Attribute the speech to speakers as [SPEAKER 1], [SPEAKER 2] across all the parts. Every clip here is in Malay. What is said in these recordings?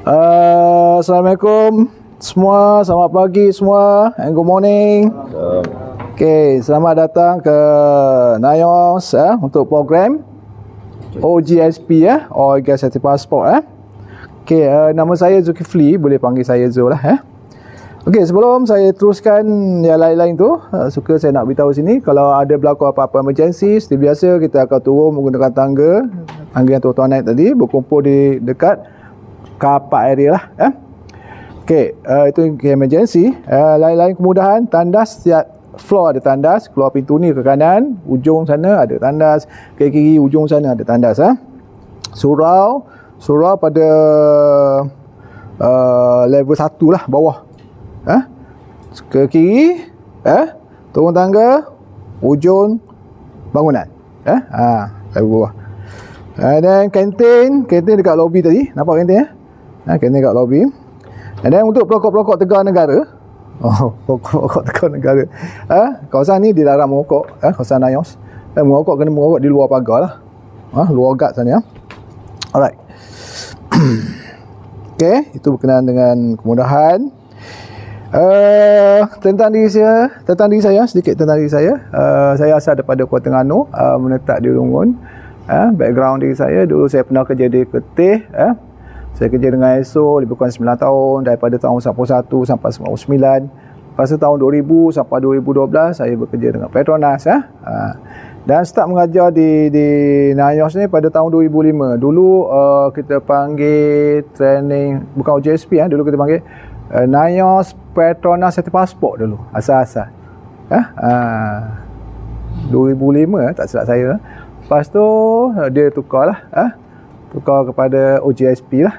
[SPEAKER 1] Assalamualaikum semua, selamat pagi semua, and good morning. Okay, selamat datang ke NIOS untuk program OGSP Oil Gas Safety Passport. Okay, nama saya Zulkifli, boleh panggil saya Zul lah. Okay, sebelum saya teruskan yang lain-lain tu, suka saya nak beritahu sini, kalau ada berlaku apa-apa emergency, seperti biasa kita akan turun menggunakan tangga yang tuan-tuan naik tadi, berkumpul di dekat car park area lah. Okay, itu emergency. Lain-lain kemudahan, tandas setiap floor ada tandas, keluar pintu ni ke kanan, ujung sana ada tandas, ke kiri ujung sana ada tandas. Surau pada level 1 lah, bawah. Ke kiri, turun tangga, ujung bangunan. Level bawah. Dan kantin dekat lobby tadi, nampak kantin kantin dekat lobby. Dan untuk pelokok-pelokok tegar negara, pelokok tegar negara, kawasan ni dilarang merokok, kawasan NIOS. Merokok kena merokok di luar pagar lah, luar guard sana. Alright. Okay, itu berkenaan dengan kemudahan. Tentang diri saya, sedikit tentang diri saya. Saya asal daripada Kuala Terengganu, menetap di Lungun. Background diri saya, dulu saya pernah kerja di Ketih. Saya kerja dengan ESO lebih kurang 9 tahun, daripada tahun 91 sampai 99. Lepas tu tahun 2000 sampai 2012 saya bekerja dengan Petronas. Dan start mengajar di NIOS ni pada tahun 2005. Dulu kita panggil training, bukan OJSP, dulu kita panggil NIOS Petronas Safety Passport dulu, asal-asal. 2005 tak silap saya. Lepas tu dia tukar lah, tukar kepada OJSP lah.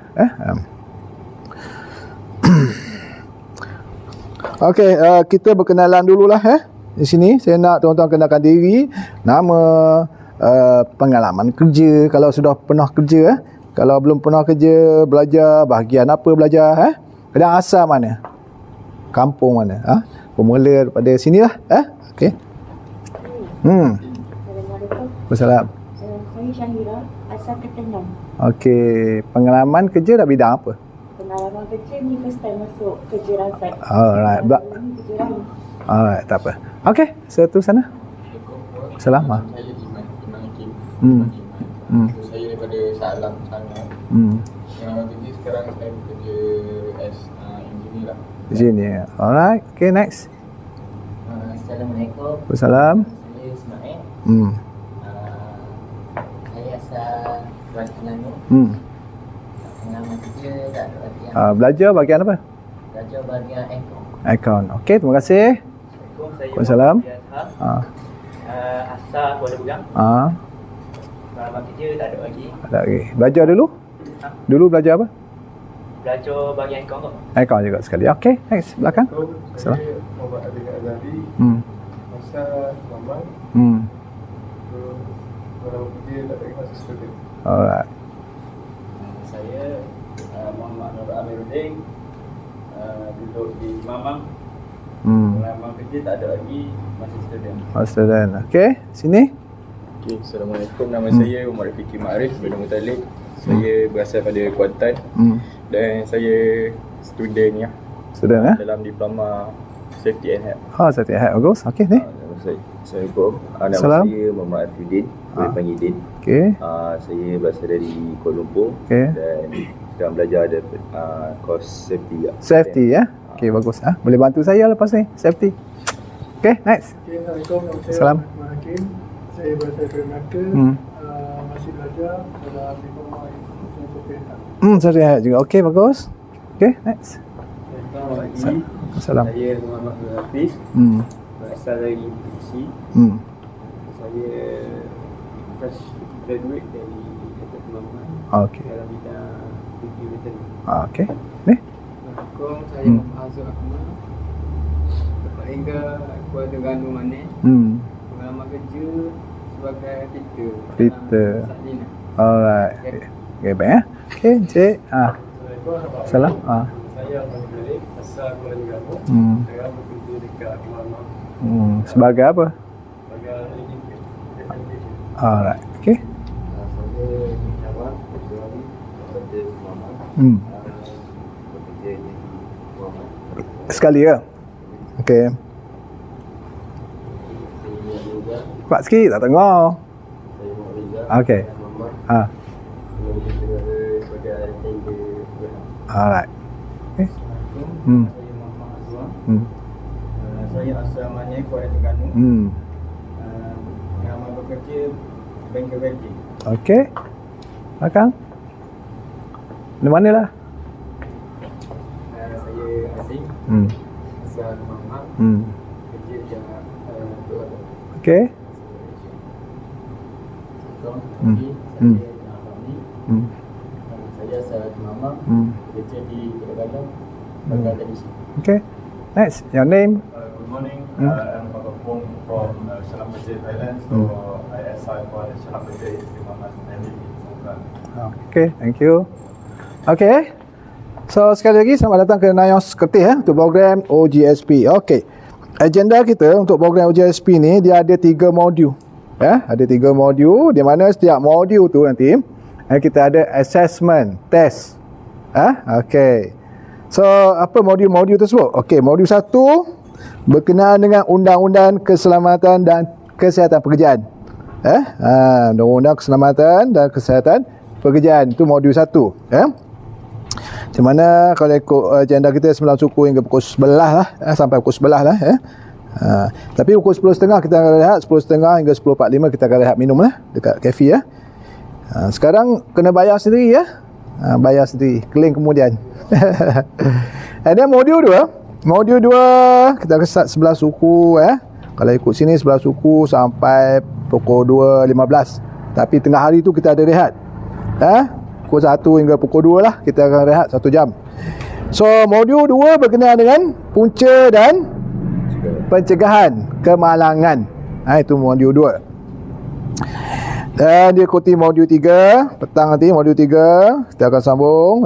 [SPEAKER 1] Okey, kita berkenalan dululah. Di sini saya nak tuan-tuan kenalkan diri, nama, pengalaman kerja kalau sudah pernah kerja, kalau belum pernah kerja, belajar bahagian apa belajar, dan asal mana, kampung mana, bermula daripada sinilah. Okey. Assalamualaikum.
[SPEAKER 2] Saya Syahira, asal Ketengan.
[SPEAKER 1] Okey, pengalaman kerja dah bidang apa?
[SPEAKER 2] Pengalaman kerja ni first time masuk kerja rasat.
[SPEAKER 1] Alright. Alright, tak apa. Okey, satu sana. Assalamualaikum.
[SPEAKER 3] Saya Iman Hakim. Saya daripada Shah Alam sana. Jadi sekarang saya bekerja as engineer lah.
[SPEAKER 1] Engineer. Alright. Okay, next.
[SPEAKER 4] Assalamualaikum.
[SPEAKER 1] Assalam.
[SPEAKER 4] Saya Ismail. Saya asal Kuala Terengganu. Pengalaman kerja tak ada bahagian.
[SPEAKER 1] Belajar bahagian apa?
[SPEAKER 4] Belajar bahagian account.
[SPEAKER 1] Account. Okey, terima kasih.
[SPEAKER 5] Assalamualaikum, saya
[SPEAKER 1] Waalaikumsalam.
[SPEAKER 5] Asal Kuala Lumpur. Pengalaman kerja tak ada lagi.
[SPEAKER 1] Ada lagi. Belajar dulu? Dulu belajar apa?
[SPEAKER 5] Belajar bahagian account tu.
[SPEAKER 1] Account juga sekali. Okey, next. Belakang.
[SPEAKER 3] Saya Muhammad Adil Azhari. Asal Malang. Pengalaman kerja tak ada masa student.
[SPEAKER 1] Alright.
[SPEAKER 6] Saya Muhammad Nur Amiruddin, duduk di Mamang. Pengalaman kerja tak ada lagi, masih student.
[SPEAKER 1] Student. Okey, sini.
[SPEAKER 3] Okay, Assalamualaikum. Nama saya Umar Rafiki Ma'arif bin Mutalib. Saya berasal pada Kuantan. Dan saya student
[SPEAKER 1] Student
[SPEAKER 3] dalam diploma Safety and Health.
[SPEAKER 1] Safety and Health. Bagus. Okey, ni.
[SPEAKER 3] Assalamualaikum. Nama
[SPEAKER 1] Salam.
[SPEAKER 3] saya Muhammad Arifudin. Boleh panggil Din.
[SPEAKER 1] Okey.
[SPEAKER 3] Saya berasal dari Kuala Lumpur.
[SPEAKER 1] Okey.
[SPEAKER 3] Dan sekarang belajar ada course safety.
[SPEAKER 1] Safety Okey, bagus. Boleh bantu saya lepas ni, safety. Okey, next.
[SPEAKER 7] Assalamualaikum. Nama saya
[SPEAKER 1] Salam.
[SPEAKER 7] Muhammad Hakim. Saya berasal dari Melaka. Masih belajar dalam diploma institusi safety.
[SPEAKER 1] Safety and Health juga. Okey, bagus. Okey, next. Salam.
[SPEAKER 6] Saya Muhammad Hafiz, berasal dari UPC. Saya fresh graduate dari Department
[SPEAKER 1] Okey.
[SPEAKER 6] dalam bidang PPE maintenance.
[SPEAKER 1] Okey. Ni.
[SPEAKER 6] Assalamualaikum, saya Muhammad Azhar Ahmad. Tempat hingga Kuala Terengganu mana. Pengalaman kerja sebagai
[SPEAKER 1] Fitter.
[SPEAKER 6] Saklina.
[SPEAKER 1] Alright. Okey, baik Okey, Encik. Salam.
[SPEAKER 6] Saya Abang Jalil, asal Kuala Terengganu. Saya bekerja dekat Mamang
[SPEAKER 1] Sebagai apa?
[SPEAKER 6] sebagai engineer.
[SPEAKER 1] Alright. Okey.
[SPEAKER 6] Saya Jawab, kecuali daripada Mamang.
[SPEAKER 1] Sekali ya. Okey. Kuat sikit tak tengok. Okey. Ha. Alright. Okay.
[SPEAKER 6] Saya Muhammad Azwan. Saya asalnya Kuala Terengganu. Nama bekerja bengkel welding.
[SPEAKER 1] Okey. Akang. Di mana lah?
[SPEAKER 6] Saya Aziz. Asal Muhammad. Kerja dekat Kuala.
[SPEAKER 1] Okey.
[SPEAKER 3] Saya asal Mama, kerja di Kedai Galang, teknisi.
[SPEAKER 1] Okay. Next, your name?
[SPEAKER 8] Good morning. I'm Papa Pong from Shalam Masjid, Thailand. So I assign for the Shalam Masjid Istimamat and Songkran.
[SPEAKER 1] Okay, thank you. Okay. So sekali lagi selamat datang ke Nayos Kertih untuk program OGSP. Okay. Agenda kita untuk program OGSP ni dia ada 3 modul. Ada 3 modul di mana setiap modul tu nanti kita ada assessment, test. Okay. So apa modul-modul tersebut? Okay, modul 1 berkenaan dengan undang-undang keselamatan dan kesihatan pekerjaan. Undang-undang keselamatan dan kesihatan pekerjaan itu modul 1. Di mana kalau ikut agenda kita 9 suku hingga pukul 11 lah, sampai pukul 11 lah. Tapi pukul 10.30 kita akan rehat, 10.30 hingga 10.45 kita akan rehat minum lah dekat kafe ya. Sekarang kena bayar sendiri ya. Bayar sendiri, keling kemudian. And then modul 2. Modul 2 kita akan start 11 suku Kalau ikut sini 11 suku sampai pukul 2.15. Tapi tengah hari tu kita ada rehat. Pukul 1 hingga pukul 2 lah kita akan rehat 1 jam. So modul 2 berkenaan dengan punca dan pencegahan kemalangan. Itu modul 2. Dan diikuti modul 3 petang nanti, modul 3 kita akan sambung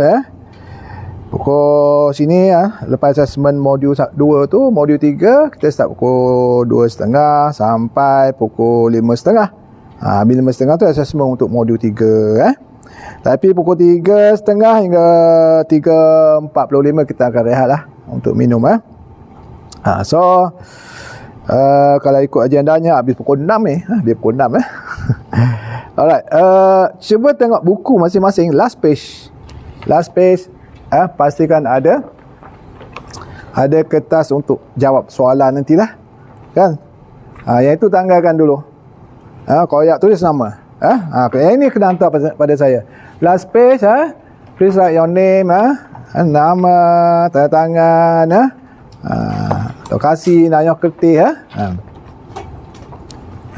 [SPEAKER 1] pukul sini lepas assessment modul 2 tu, modul 3 kita start pukul 2.30 sampai pukul 5.30. Bila 5.30 tu assessment untuk modul 3 Tapi pukul 3.30 hingga 3.45 kita akan rehat lah untuk minum So kalau ikut agendanya habis pukul 6 habis pukul 6 Alright, cuba tengok buku masing-masing. Last page pastikan ada kertas untuk jawab soalan nantilah kan. Yang itu tanggalkan dulu. Koyak tulis nama. Yang ini kena hantar pada saya. Last page please write your name nama, tanda tangan lokasi Nayos Kertih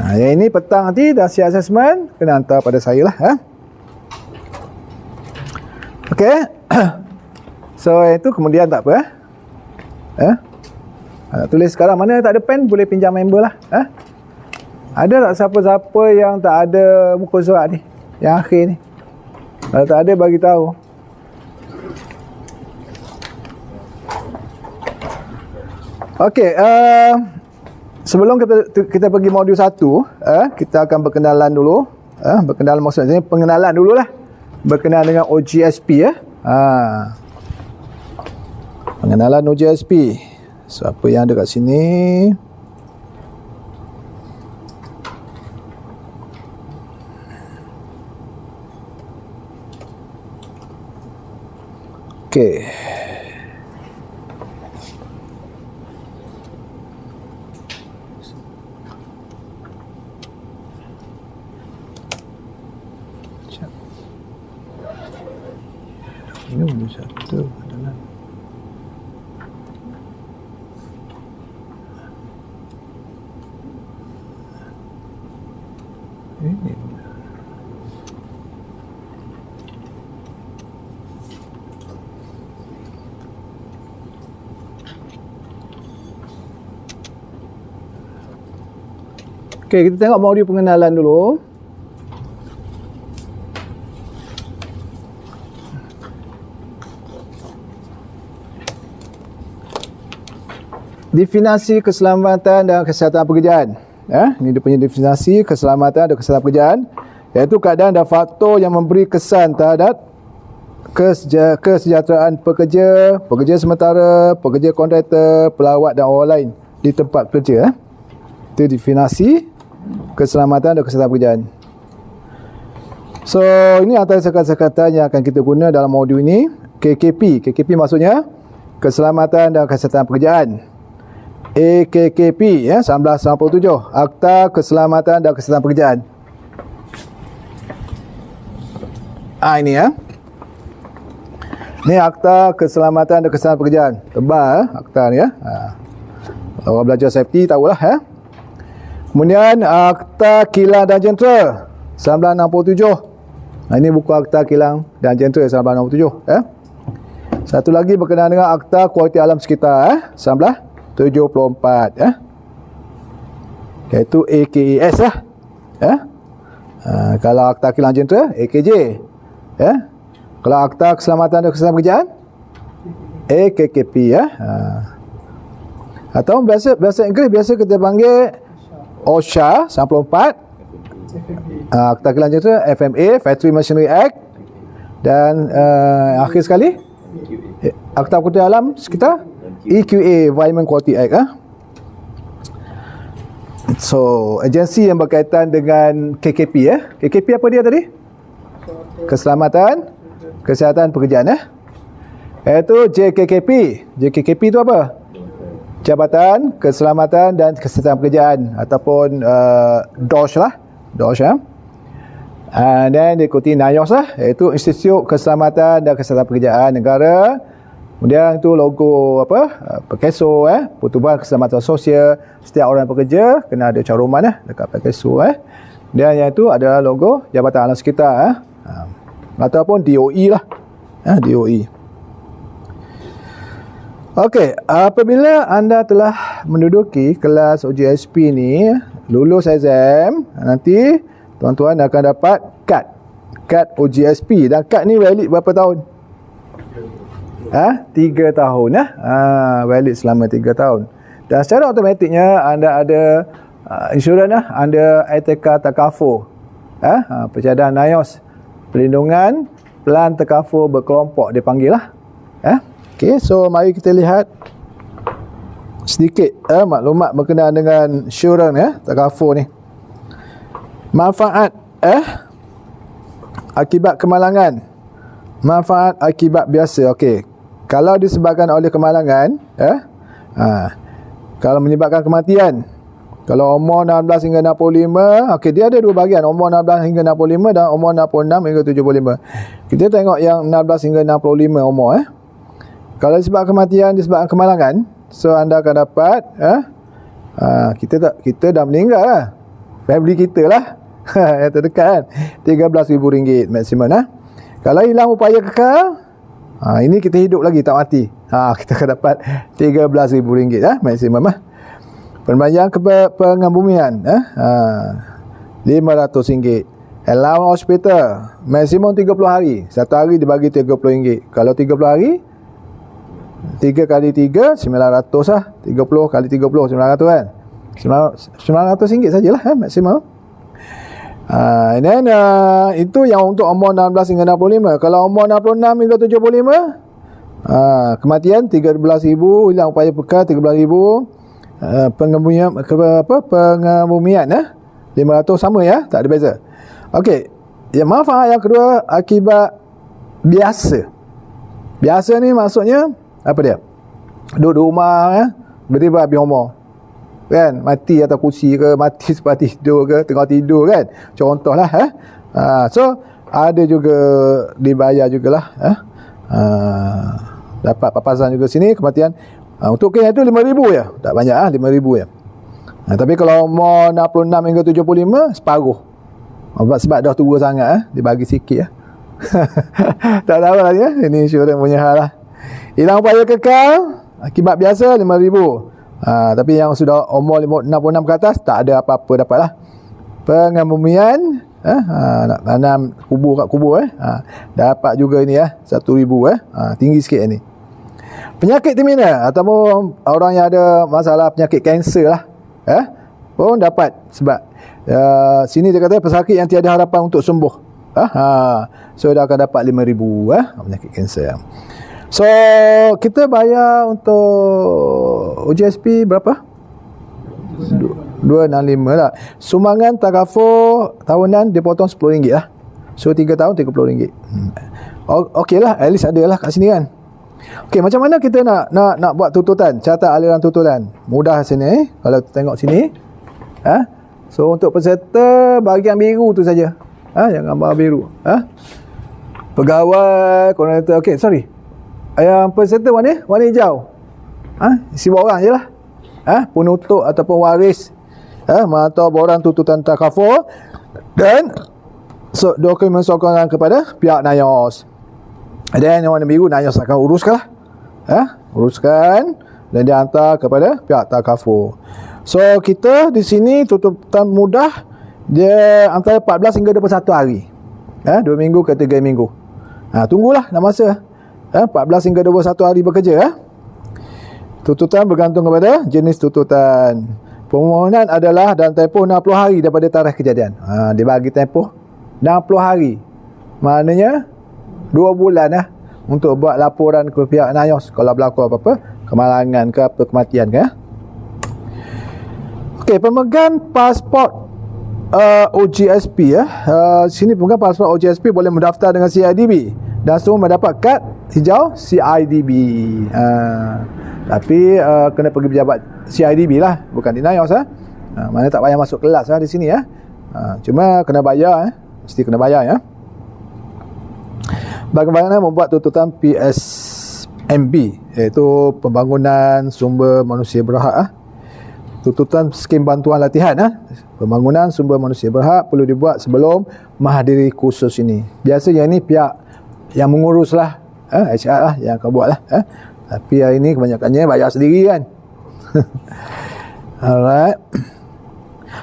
[SPEAKER 1] yang ini petang nanti dah siap assessment kena hantar pada saya lah Okay. So itu kemudian tak apa tulis sekarang. Mana tak ada pen boleh pinjam member lah Ada tak siapa-siapa yang tak ada muka surat ni yang akhir ni? Kalau tak ada bagi tahu. Okey, sebelum kita pergi modul 1, kita akan berkenalan dulu. Berkenalan maksudnya pengenalan dululah. Berkenaan dengan OGSP pengenalan OGSP. Siapa yang ada kat sini? Okey. Ini modul 1 adalah ini. Okey, kita tengok modul pengenalan dulu. Definisi keselamatan dan kesihatan pekerjaan. Ini dia punya definisi keselamatan dan kesihatan pekerjaan, iaitu keadaan dan faktor yang memberi kesan terhadap kesejahteraan pekerja, pekerja sementara, pekerja kontraktor, pelawat dan orang lain di tempat kerja. Itu definisi keselamatan dan kesihatan pekerjaan. So, ini antara sekatan-sekatan yang akan kita guna dalam modul ini. KKP. KKP maksudnya keselamatan dan kesihatan pekerjaan. AKKP 1997, Akta Keselamatan dan Kesihatan Pekerjaan. Ini Ni Akta Keselamatan dan Kesihatan Pekerjaan. Tebal akta ni Orang belajar safety tahulah Kemudian Akta Kilang dan Jentera 1967. Ini buku Akta Kilang dan Jentera 1967 Satu lagi berkenaan dengan Akta Kualiti Alam Sekitar 1974 iaitu AKAS kalau Akta Kilang Jentera AKJ kalau Akta Keselamatan dan Kesihatan Pekerjaan AKKP atau bahasa Inggeris biasa kita panggil OSHA 94 Akta Kilang Jentera FMA Factory Machinery Act dan akhir sekali Akta Kualiti Alam Sekitar EQA Environment Quality Act So, agensi yang berkaitan dengan KKP KKP apa dia tadi? Keselamatan Kesihatan Pekerjaan iaitu JKKP. JKKP itu apa? Jabatan Keselamatan dan Kesihatan Pekerjaan ataupun DOSH lah. DOSH dan diikuti NIOSH iaitu Institut Keselamatan dan Kesihatan Pekerjaan Negara. Kemudian itu logo Perkeso Pertubuhan Keselamatan Sosial. Setiap orang bekerja kena ada caruman dekat Perkeso Dan yang itu adalah logo Jabatan Alam Sekitar ataupun DOE lah. DOE. Okey, apabila anda telah menduduki kelas OJSP ni, lulus exam, nanti tuan-tuan akan dapat kad OJSP dan kad ni valid berapa tahun? 3 tahun valid selama 3 tahun. Dan secara automatiknya anda ada insurans anda Etika Takaful. Pencadaan NIOS, perlindungan pelan takaful berkelompok dipanggil lah. Okey, so mari kita lihat sedikit maklumat berkenaan dengan insurans takaful ni. Manfaat akibat kemalangan. Manfaat akibat biasa. Okey. Kalau disebabkan oleh kemalangan, kalau menyebabkan kematian, kalau umur 16 hingga 65, okey, dia ada dua bahagian, umur 16 hingga 65 dan umur 66 hingga 75. Kita tengok yang 16 hingga 65 umur. Kalau disebabkan kematian, disebabkan kemalangan, so anda akan dapat kita dah meninggal lah, family kita lah yang terdekat kan, RM13,000 maksimum. Kalau hilang upaya kekal, ini kita hidup lagi tak mati, kita akan dapat RM13,000 maksimum. Perbelanjaan pengambumian RM500. Allowance hospital maksimum 30 hari. Satu hari dibagi RM30. Kalau 30 hari 3 kali 3 900 lah. 30 kali 30 900 kan. RM900 sajalah maksimum. And then itu yang untuk umur 16 hingga 65. Kalau umur 66 hingga 75, kematian RM13,000, hilang upaya pekal RM13,000, pengambumian RM500 sama tak ada beza. Okey, yang manfaat yang kedua akibat biasa. Biasa ni maksudnya apa dia? Duduk di rumah tiba-tiba habis umur. Kan, mati atas kursi ke, mati sebab tidur ke, tengah tidur kan, contohlah so ada juga dibayar jugalah dapat papasan juga sini kematian. Untuk kes itu RM5,000 ya, tak banyak RM5,000 ya. Tapi kalau umur 66 hingga 75 separuh, sebab dah tua sangat dibagi sikit tak tahu lah ini insurans punya hal lah. Hilang upaya kekal akibat biasa RM5,000. Tapi yang sudah umur 66 ke atas tak ada apa-apa dapat lah. Pengambumian nak tanam kubur kat kubur dapat juga ini RM1,000 tinggi sikit ni. Penyakit terminal ataupun orang yang ada masalah penyakit kanser lah pun dapat sebab sini dia kata pesakit yang tiada harapan untuk sembuh. So dah akan dapat 5,000 penyakit kanser. So kita bayar untuk OJSP berapa? 265 lah. Sumbangan takaful tahunan dia potong RM10 lah. So 3 tahun RM30. Okey lah, at least ada lah kat sini kan. Okey, macam mana kita nak buat tuntutan, catat aliran tuntutan? Mudah sini kalau tengok sini. So untuk peserta bahagian biru tu saja. Yang gambar biru. Pegawai, koordinator. Okey, sorry. Yang peserta warna hijau. Isi borang je lah. Penutup ataupun waris atau borang tuntutan takaful dan dokumen sokongan kepada pihak NIOS. Dan yang warna biru NIOS akan uruskan lah. Uruskan dan dihantar kepada pihak takaful. So kita di sini tuntutan mudah dia antara 14 hingga 21 hari. 2 minggu ke 3 minggu. Tunggulah dah masa. 14 hingga 21 hari bekerja. Tuntutan bergantung kepada jenis tuntutan. Permohonan adalah dalam tempoh 60 hari daripada tarikh kejadian. Dia bagi tempoh 60 hari. Maknanya 2 bulan untuk buat laporan ke pihak NIOS kalau berlaku apa-apa kemalangan ke apa kematian ke. Okey, pemegang pasport OJSP sini pemegang pasport OJSP boleh mendaftar dengan CIDB dan semua mendapat kad hijau CIDB. Tapi kena pergi pejabat CIDB lah, bukan di NIOS. Mana tak payah masuk kelas di sini cuma kena bayar mesti kena bayar Bagaimana membuat tuntutan PSMB, iaitu pembangunan sumber manusia berhak. Tuntutan skim bantuan latihan pembangunan sumber manusia berhak perlu dibuat sebelum menghadiri kursus ini. Biasanya ini pihak yang mengurus lah, HR lah yang akan buat lah. Tapi hari ini kebanyakannya bayar sendiri kan. Alright.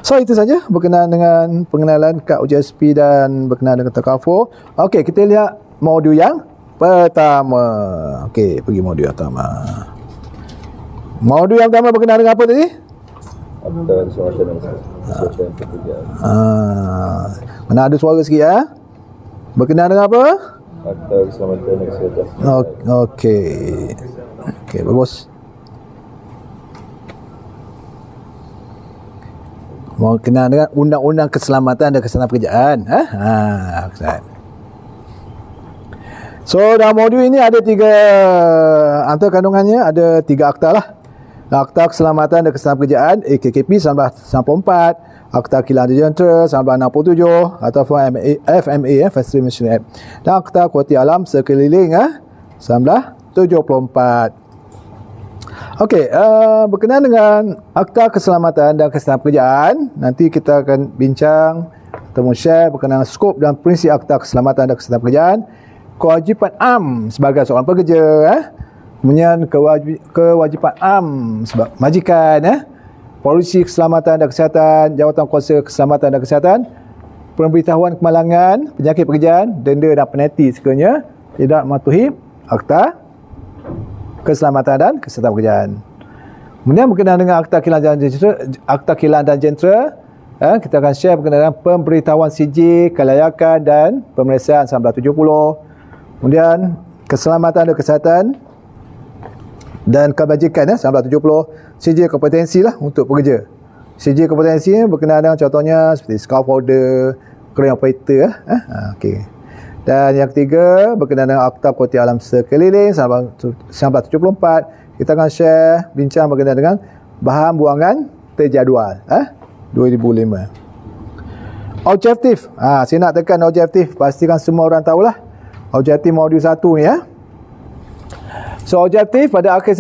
[SPEAKER 1] So itu saja berkenaan dengan pengenalan kad OJSP dan berkenaan dengan takaful. Okey, kita lihat modul yang pertama. Okey, pergi modul yang pertama. Modul yang pertama berkenaan dengan apa tadi?
[SPEAKER 9] Akta Keselamatan dan Kesihatan Pekerjaan.
[SPEAKER 1] Mana ada suara sikit berkenaan dengan apa?
[SPEAKER 9] Akta Keselamatan dan Kesihatan.
[SPEAKER 1] Okey. Okey, bagus. Mau kenal dengan Undang-Undang Keselamatan dan Kesihatan Pekerjaan. So dalam modul ini ada 3 antara kandungannya ada 3 akta lah. Akta Keselamatan dan Kesihatan Pekerjaan AKKP 1994, Akta Kilang Jentera 1967 ataupun FMA Factory Machinery Act, dan Akta Kualiti Alam Sekeliling 1974. Okey, berkenaan dengan Akta Keselamatan dan Kesihatan Pekerjaan, nanti kita akan bincang atau share berkenaan skop dan prinsip Akta Keselamatan dan Kesihatan Pekerjaan, kewajipan am sebagai seorang pekerja, kemudian kewajipan am sebab majikan, polisi keselamatan dan kesihatan, jawatan kuasa keselamatan dan kesihatan, pemberitahuan kemalangan, penyakit pekerjaan, denda dan penalti sekiranya tidak mematuhi Akta Keselamatan dan Kesihatan Pekerjaan. Kemudian berkenaan dengan Akta Kilang dan Jentera, kita akan share berkenaan dengan pemberitahuan sijil, kelayakan dan pemeriksaan 1970. Kemudian keselamatan dan kesihatan dan kebajikan 1970, sijil kompetensi lah untuk pekerja. Sijil kompetensi berkenaan dengan contohnya seperti scaffolder, crane operator. Okey. Dan yang ketiga berkenaan dengan Akta Kualiti Alam Sekeliling 1974, kita akan share bincang berkenaan dengan bahan buangan terjadual 2005. Objektif, saya nak tekan objektif, pastikan semua orang tahulah objektif modul 1 ni So objektif pada akhir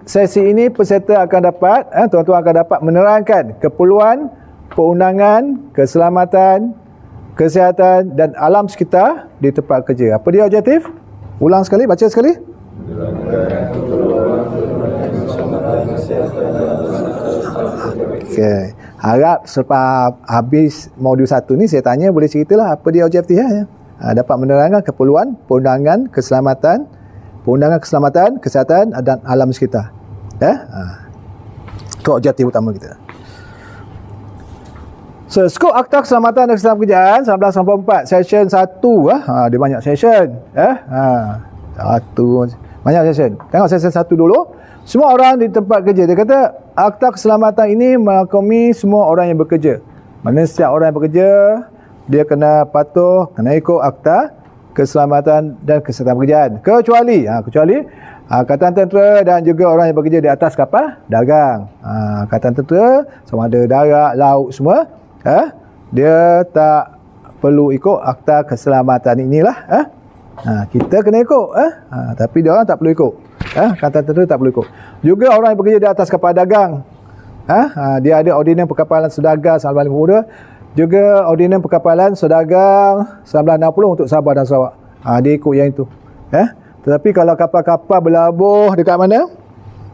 [SPEAKER 1] sesi ini peserta akan dapat tuan-tuan akan dapat menerangkan keperluan perundangan, keselamatan, kesihatan dan alam sekitar di tempat kerja. Apa dia objektif? Ulang sekali, baca sekali. Okey. Harap selepas habis modul 1 ni saya tanya boleh ceritalah apa dia objektif dapat menerangkan keperluan perundangan, keselamatan, kesihatan dan alam sekitar. Itu objektif utama kita. So, skop Akta Keselamatan dan Kesihatan Pekerjaan 1994 session 1 dia banyak session satu banyak session. Tengok session 1 dulu. Semua orang di tempat kerja, dia kata Akta Keselamatan ini merangkumi semua orang yang bekerja. Maknanya setiap orang yang bekerja dia kena patuh, kena ikut Akta Keselamatan dan Kesihatan Pekerjaan. Kecuali Angkatan Tentera dan juga orang yang bekerja di atas kapal dagang. Angkatan Tentera sama ada darat, laut semua, dia tak perlu ikut Akta Keselamatan inilah. Kita kena ikut, tapi dia orang tak perlu ikut. Angkatan Tentera tak perlu ikut. Juga orang yang bekerja di atas kapal dagang, dia ada Ordinans Perkapalan Sedagang 1952, juga Ordinans Perkapalan Sedagang 1960 untuk Sabah dan Sarawak. Dia ikut yang itu. Tetapi kalau kapal-kapal berlabuh dekat mana?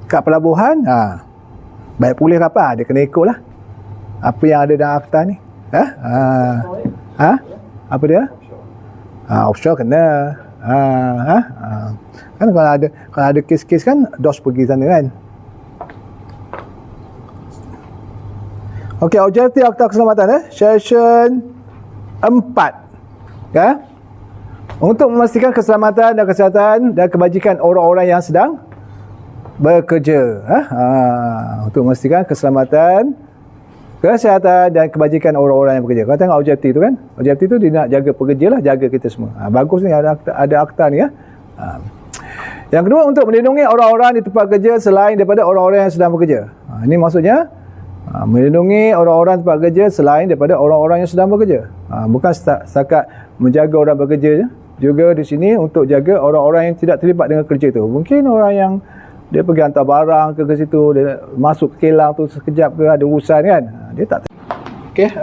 [SPEAKER 1] Kat pelabuhan, baik pulih kapal, dia kena ikut lah apa yang ada dalam akta ni. Apa dia? Offshore kena. Kan kalau ada kes-kes kan DOS pergi sana kan. Okey, objektif Akta Keselamatan session 4. Untuk memastikan keselamatan dan kesihatan dan kebajikan orang-orang yang sedang bekerja. Untuk memastikan keselamatan, kesihatan dan kebajikan orang-orang yang bekerja. Kau tengok objektif tu kan? Objektif tu dia nak jaga pekerja lah, jaga kita semua. Bagus ni ada akta ni . Yang kedua, untuk melindungi orang-orang di tempat kerja selain daripada orang-orang yang sedang bekerja. Ini maksudnya melindungi orang-orang tempat kerja selain daripada orang-orang yang sedang bekerja. Bukan setakat menjaga orang bekerja je. Juga di sini untuk jaga orang-orang yang tidak terlibat dengan kerja tu. Mungkin orang yang dia pergi hantar barang ke situ, dia masuk ke kilang tu sekejap ke, ada urusan kan, dia tak. Okey,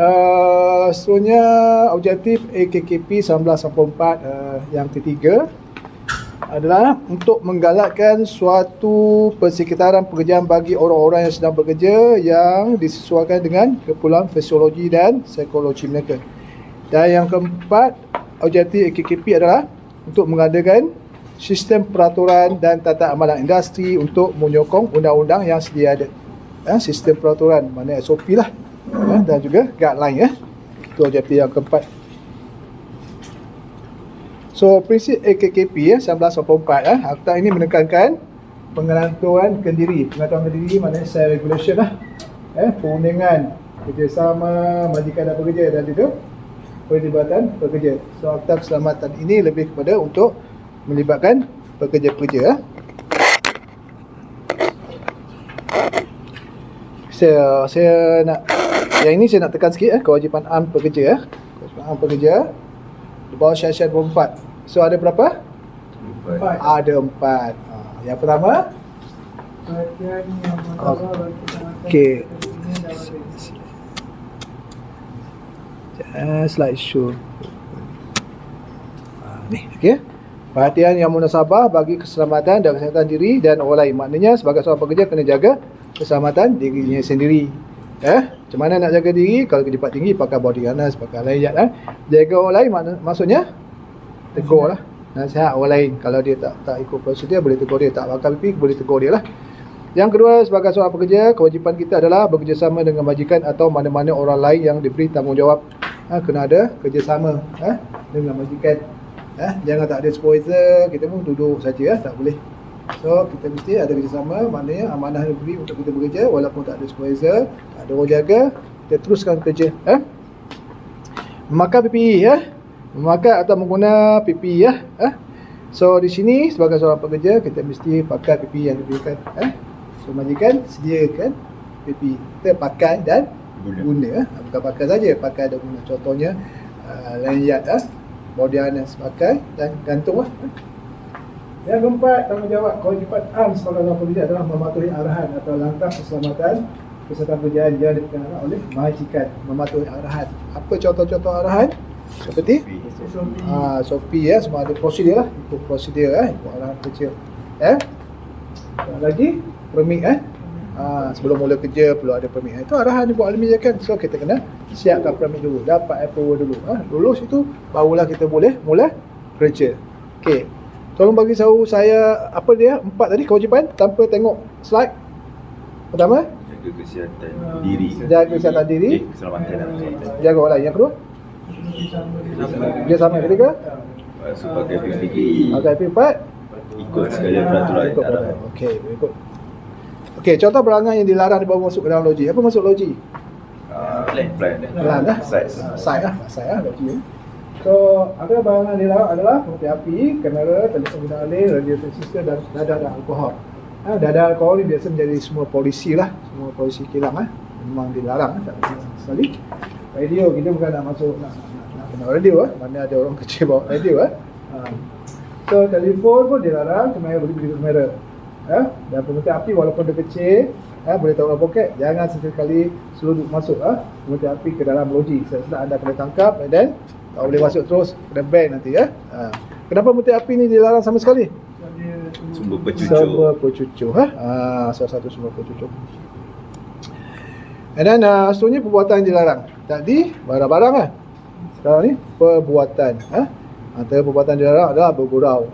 [SPEAKER 1] seterusnya objektif AKKP 1994 yang ketiga adalah untuk menggalakkan suatu persekitaran pekerjaan bagi orang-orang yang sedang bekerja yang disesuaikan dengan keperluan fisiologi dan psikologi mereka. Dan yang keempat, objektif AKKP adalah untuk mengadakan sistem peraturan dan tata amalan industri untuk menyokong undang-undang yang sedia ada. Sistem peraturan, mana SOP lah, dan juga guideline. Itu objektif yang keempat. So, prinsip AKKP 1984, akta ini menekankan pengelanturan kendiri. Pengetahuan kendiri maknanya self-regulation lah. Perundingan, kerjasama, majikan dan pekerja dan juga perlibatan pekerja. So, akta keselamatan ini lebih kepada untuk melibatkan pekerja-pekerja. Saya nak, yang ini saya nak tekan sikit, kewajipan am pekerja. Kewajipan am pekerja di bawah session 4. So ada berapa? 4. Ada 4. Yang pertama, okey, slideshow ni, okey. Perhatian yang munasabah bagi keselamatan dan kesihatan diri dan orang lain. Maknanya sebagai seorang pekerja kena jaga keselamatan dirinya sendiri. Macam mana nak jaga diri? Kalau kerja tinggi pakai body harness, pakai layar. Jaga orang lain maksudnya tegur lah, nasihat orang lain. Kalau dia tak ikut prosedur, boleh tegur dia. Tak pakai pipi, boleh tegur dia lah. Yang kedua, sebagai seorang pekerja, kewajipan kita adalah bekerjasama dengan majikan atau mana-mana orang lain yang diberi tanggungjawab. Kena ada kerjasama dengan majikan. Jangan tak ada supervisor, kita pun duduk saja, tak boleh. So kita mesti ada kerjasama, maknanya amanah diberi untuk kita bekerja walaupun tak ada supervisor, tak ada orang jaga, kita teruskan kerja. Memakai PPE, memakai atau menggunakan PPE. So di sini sebagai seorang pekerja kita mesti pakai PPE yang diberikan. So majikan sediakan PPE, kita pakai dan guna. Bukan pakai saja, pakai dan guna. Contohnya lanyard, body harness pakai dan gantung lah. Yang keempat, tanggungjawab kewajipan am sebagai seorang pekerja adalah mematuhi arahan atau langkah keselamatan kesihatan pekerjaan yang diperkenalkan oleh majikan. Mematuhi arahan. Apa contoh-contoh arahan? Seperti SOP, semua ada prosedur lah, ikut prosedur, ikut arahan kerja. Lagi permit, sebelum mula kerja perlu ada permit. Itu arahan dibuat oleh majikan. So kita kena siapkan permit dulu, dapat approval dulu. Lulus itu barulah kita boleh mula kerja. Okey. Tolong bagi tahu saya apa dia 4 tadi kewajipan tanpa tengok slide. Pertama,
[SPEAKER 9] Jaga kesihatan diri.
[SPEAKER 1] Jaga kesihatan diri.
[SPEAKER 9] Keselamatan dan kesihatan.
[SPEAKER 1] Jaga orang lain. Yang kedua? Dia sama. Yang ketiga?
[SPEAKER 9] Sebagai PPK,
[SPEAKER 1] Yang keempat?
[SPEAKER 9] ikut segala peraturan
[SPEAKER 1] Ikut
[SPEAKER 9] arah.
[SPEAKER 1] peraturan. Okey, ikut. Okey, contoh barangan yang dilarang dibawa masuk ke dalam loji. Apa masuk loji?
[SPEAKER 9] Plan.
[SPEAKER 1] Pelan lah.
[SPEAKER 9] Size.
[SPEAKER 1] Side lah loji. So, antara barangan dilarang adalah kereta api, kamera, telefon guna alih, radio transistor dan dadah dan alkohol. Dadah alkohol ni biasa menjadi semua polisi lah, semua polisi kilang memang dilarang, tak boleh sama sekali. Radio kita bukan nak masuk nak kena radio mana ada orang kecil bawa radio So telefon pun dilarang, kamera boleh beli kamera. Dan pemerintah api walaupun dia kecil, boleh taruh dalam poket, jangan sekali seluduk masuk pemerintah api ke dalam loji. Sebab anda kena tangkap dan tak boleh masuk terus, kena ban nanti Kenapa pemerintah api ni dilarang sama sekali?
[SPEAKER 9] Sumber bercucur.
[SPEAKER 1] Sumber bercucur. Salah satu sumber bercucur. And then seterusnya perbuatan yang dilarang. Tadi barang-barang Sekarang ni perbuatan. Antara perbuatan dilarang adalah bergurau.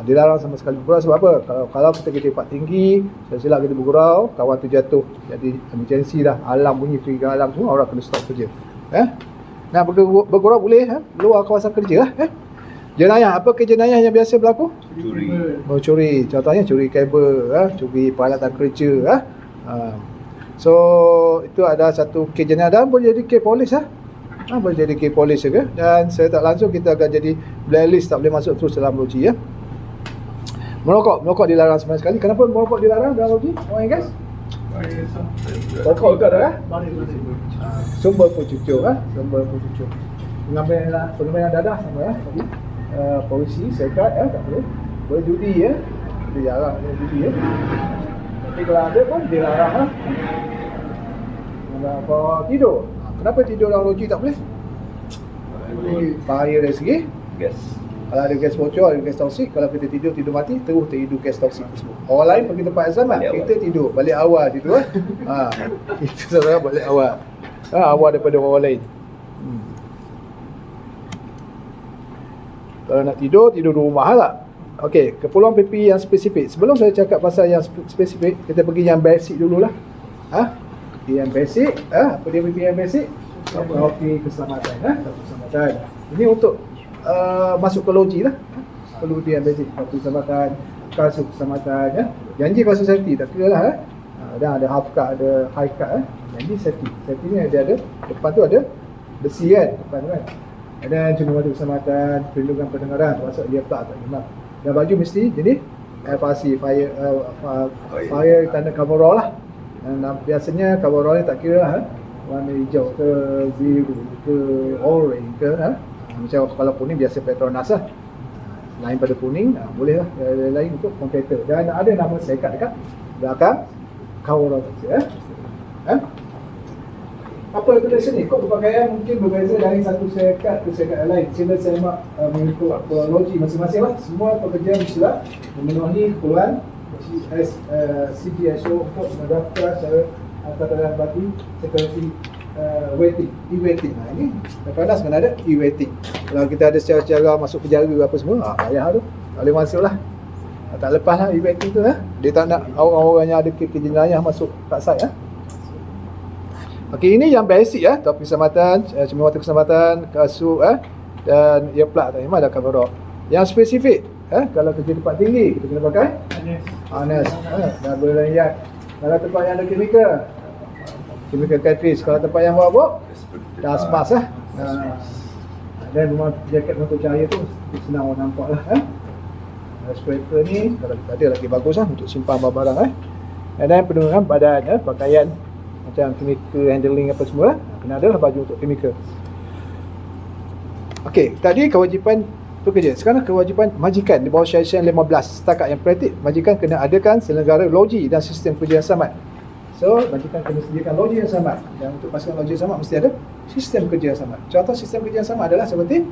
[SPEAKER 1] Dilarang sama sekali bergurau sebab apa? Kalau kita kerja tempat tinggi, silap kita bergurau, kawan tu jatuh. Jadi emergency dah, alarm bunyi, trigger alarm semua, orang kena stop kerja. Nah, bergurau boleh luar kawasan kerja Jenayah, apa ke jenayah yang biasa berlaku? Curi. Contohnya curi kabel, curi peralatan kerja. So itu ada satu kes jenayah dan boleh jadi kes polis boleh jadi kes polis juga. Dan saya tak langsung kita akan jadi blacklist, tak boleh masuk terus dalam loji Merokok dilarang sama sekali. Kenapa merokok dilarang dalam loji? Orang guys? Rokok juga sumber pencucur pengambilan dadah sama polisi, sekat tak boleh. Boleh judi dilarang judi tapi kalau ada pun dilarang Kalau tidur, kenapa tidur dalam loji tak boleh? Bahaya dari segi
[SPEAKER 9] Gas.
[SPEAKER 1] Kalau ada gas bocor, ada gas toksik, kalau kita tidur mati, terus terhidup gas toksik tersebut. Orang lain pergi tempat azam kita tidur balik awal situ Itu saudara balik awal. Awal daripada orang lain. Kalau nak tidur di rumah lah. Okey, keperluan PP yang spesifik. Sebelum saya cakap pasal yang spesifik, kita pergi yang basic dululah. Yang basic, apa dia PP yang basic? Okey, keselamatan. Keselamatan. Ini untuk masuk ke loji lah. Perlu PP yang basic, keselamatan, kasus keselamatan Janji kasus safety, tak kira lah Dan ada half cut, ada high cut Janji safety. Safety ni ada depan tu ada besi depan tu Dan cuma baju keselamatan, perlindungan pendengaran, termasuk dia tak memang. Dan baju mesti jenis FRC, fire tanda coverall lah. Dan biasanya coverall ni tak kira warna hijau ke biru ke orange ke macam kalau kuning biasa Petronas lain pada kuning boleh lah, lain untuk kontraktor. Dan ada nama sekat dekat belakang coverall tu Apa regulation ni? Kod berpakaian mungkin berbeza dari satu sekat ke sekat lain. Sila semak mengikut logi masing-masing lah. Semua pekerja mestilah memenuhi keperluan CGSO untuk mendaftar secara angkatan bagi security waiting, e-waiting. Ini kadang-kadang sebenarnya ada e-waiting. Kalau kita ada secara masuk penjara apa semua, payah tu. Tak boleh masuk lah. Tak lepas lah e-waiting tu Dia tak nak orang-orang yang ada jenayah masuk kat site Okey, ini yang basic topik keselamatan, cermin mata keselamatan, kasut dan earplug memang ada coverall. Yang spesifik kalau kerja tempat tinggi kita kena pakai harness dan boleh layan. Kalau tempat yang ada chemical cartridge. Kalau tempat yang bawa gas mask dan memang jaket untuk cahaya tu senang orang nampak lah respirator ni kalau kita ada lagi bagus untuk simpan barang-barang dan penurunan badan pakaian macam chemical handling apa semua kena ada lah baju untuk chemical. Okey, tadi kewajipan pekerja. Sekarang kewajipan majikan di bawah Seksyen 15. Setakat yang praktik, majikan kena adakan selenggara loji dan sistem kerja yang sama. So, majikan kena sediakan loji yang sama. Dan untuk pastikan loji yang sama mesti ada sistem kerja yang sama. Contoh sistem kerja yang sama adalah seperti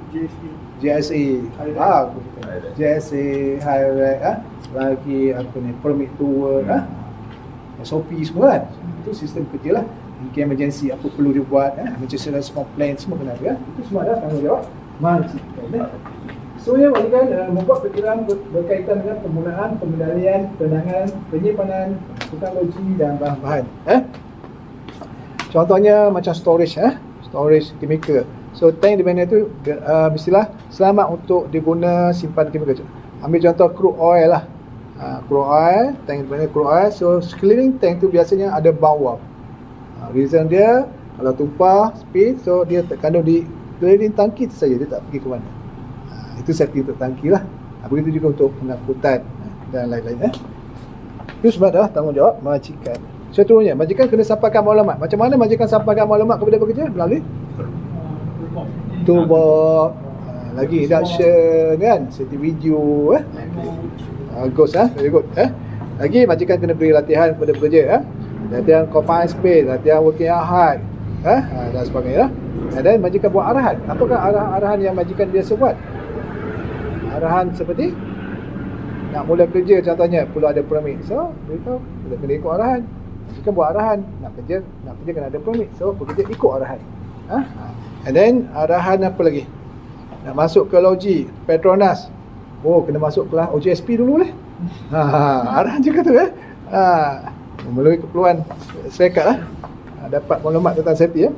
[SPEAKER 1] JSA, JSA, High-Rec, lagi apa ni, permit to work, SOP semua Itu sistem kerja lah. Mungkin emergency apa perlu dibuat, emergency response plan semua kena ada Itu semua adalah tanggungjawab majikan Semuanya majikan membuat perkiraan berkaitan dengan penggunaan, pengendalian, penanganan, penyimpanan, teknologi dan bahan-bahan. Contohnya macam storage, storage chemical. So tank di mana tu mestilah selamat untuk diguna simpan chemical. Ambil contoh crude oil lah. Crude oil, tank di mana crude oil. So sekeliling tank tu biasanya ada bound valve. Reason dia kalau tumpah speed, so dia terkandung di keliling tangki tu saja, dia tak pergi ke mana. Itu safety untuk tangki lah. Begitu juga untuk pengangkutan dan lain-lain. Itu sebab dah tanggungjawab majikan. Seterusnya, majikan kena sampaikan maklumat. Macam mana majikan sampaikan maklumat kepada pekerja? Melalui toolbox, lagi induction kan, safety video bagus very good lagi majikan kena beri latihan kepada pekerja latihan confined space, latihan working hard dan sebagainya. Dan majikan buat arahan. Apakah arahan yang majikan biasa buat? Arahan seperti nak mula kerja contohnya perlu ada permit. So beritahu kita kena ikut arahan. Majikan buat arahan, nak kerja kena ada permit. So pekerja ikut arahan. And then arahan apa lagi? Nak masuk ke logi Petronas. Kena masuk kelas OJSP dulu lah. Arahan juga tu melalui keperluan syarikat lah. Dapat maklumat tentang safety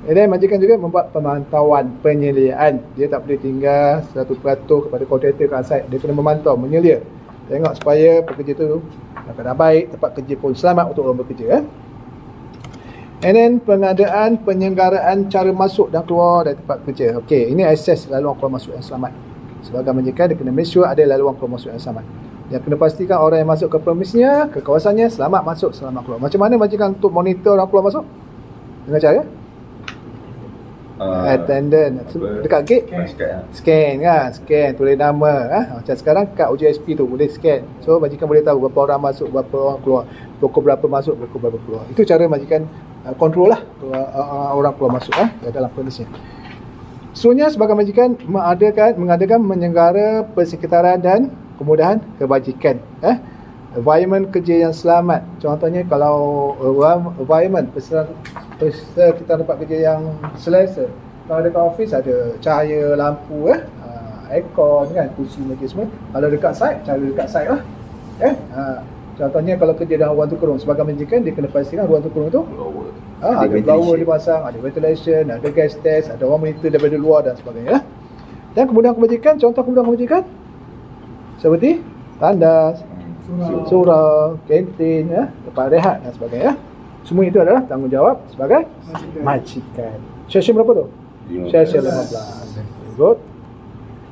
[SPEAKER 1] And then majikan juga membuat pemantauan penyeliaan. Dia tak boleh tinggal 100% kepada kontraktor kat site. Dia kena memantau, menyelia. Tengok supaya pekerja tu dapat baik, tempat kerja pun selamat untuk orang bekerja. And then pengadaan penyelenggaraan cara masuk dan keluar dari tempat kerja. Okey, ini akses laluan keluar masuk yang selamat. Sebagai majikan dia kena make sure ada laluan keluar masuk yang selamat. Dia kena pastikan orang yang masuk ke premisnya, ke kawasannya selamat masuk, selamat keluar. Macam mana majikan untuk monitor orang keluar masuk? Dengan cara attendant dekat gate scan kan, scan tulis nama macam sekarang kat OJSP tu boleh scan. So majikan boleh tahu berapa orang masuk, berapa orang keluar, pukul berapa masuk, pukul berapa keluar. Itu cara majikan kontrol lah orang keluar masuk dalam premisnya. Seterusnya sebagai majikan mengadakan menyelenggara persekitaran dan kemudahan kebajikan. Environment kerja yang selamat. Contohnya kalau environment persekitaran tempat kerja yang selesa. Kalau dekat office ada cahaya, lampu, aircon kan, kursi meja semua. Kalau dekat site, cahaya dekat site lah. Contohnya kalau kerja dalam ruang kurung, sebagai majikan dia kena pastikan ruang kurung tu ada blower dipasang, ada ventilation, ada gas test, ada orang monitor daripada luar dan sebagainya. Dan kemudahan kebajikan, contoh kemudahan kebajikan seperti tandas, surau, kantin, tempat rehat dan sebagainya. Semua itu adalah tanggungjawab sebagai majikan. Session berapa tu? 15. Session 15. Good.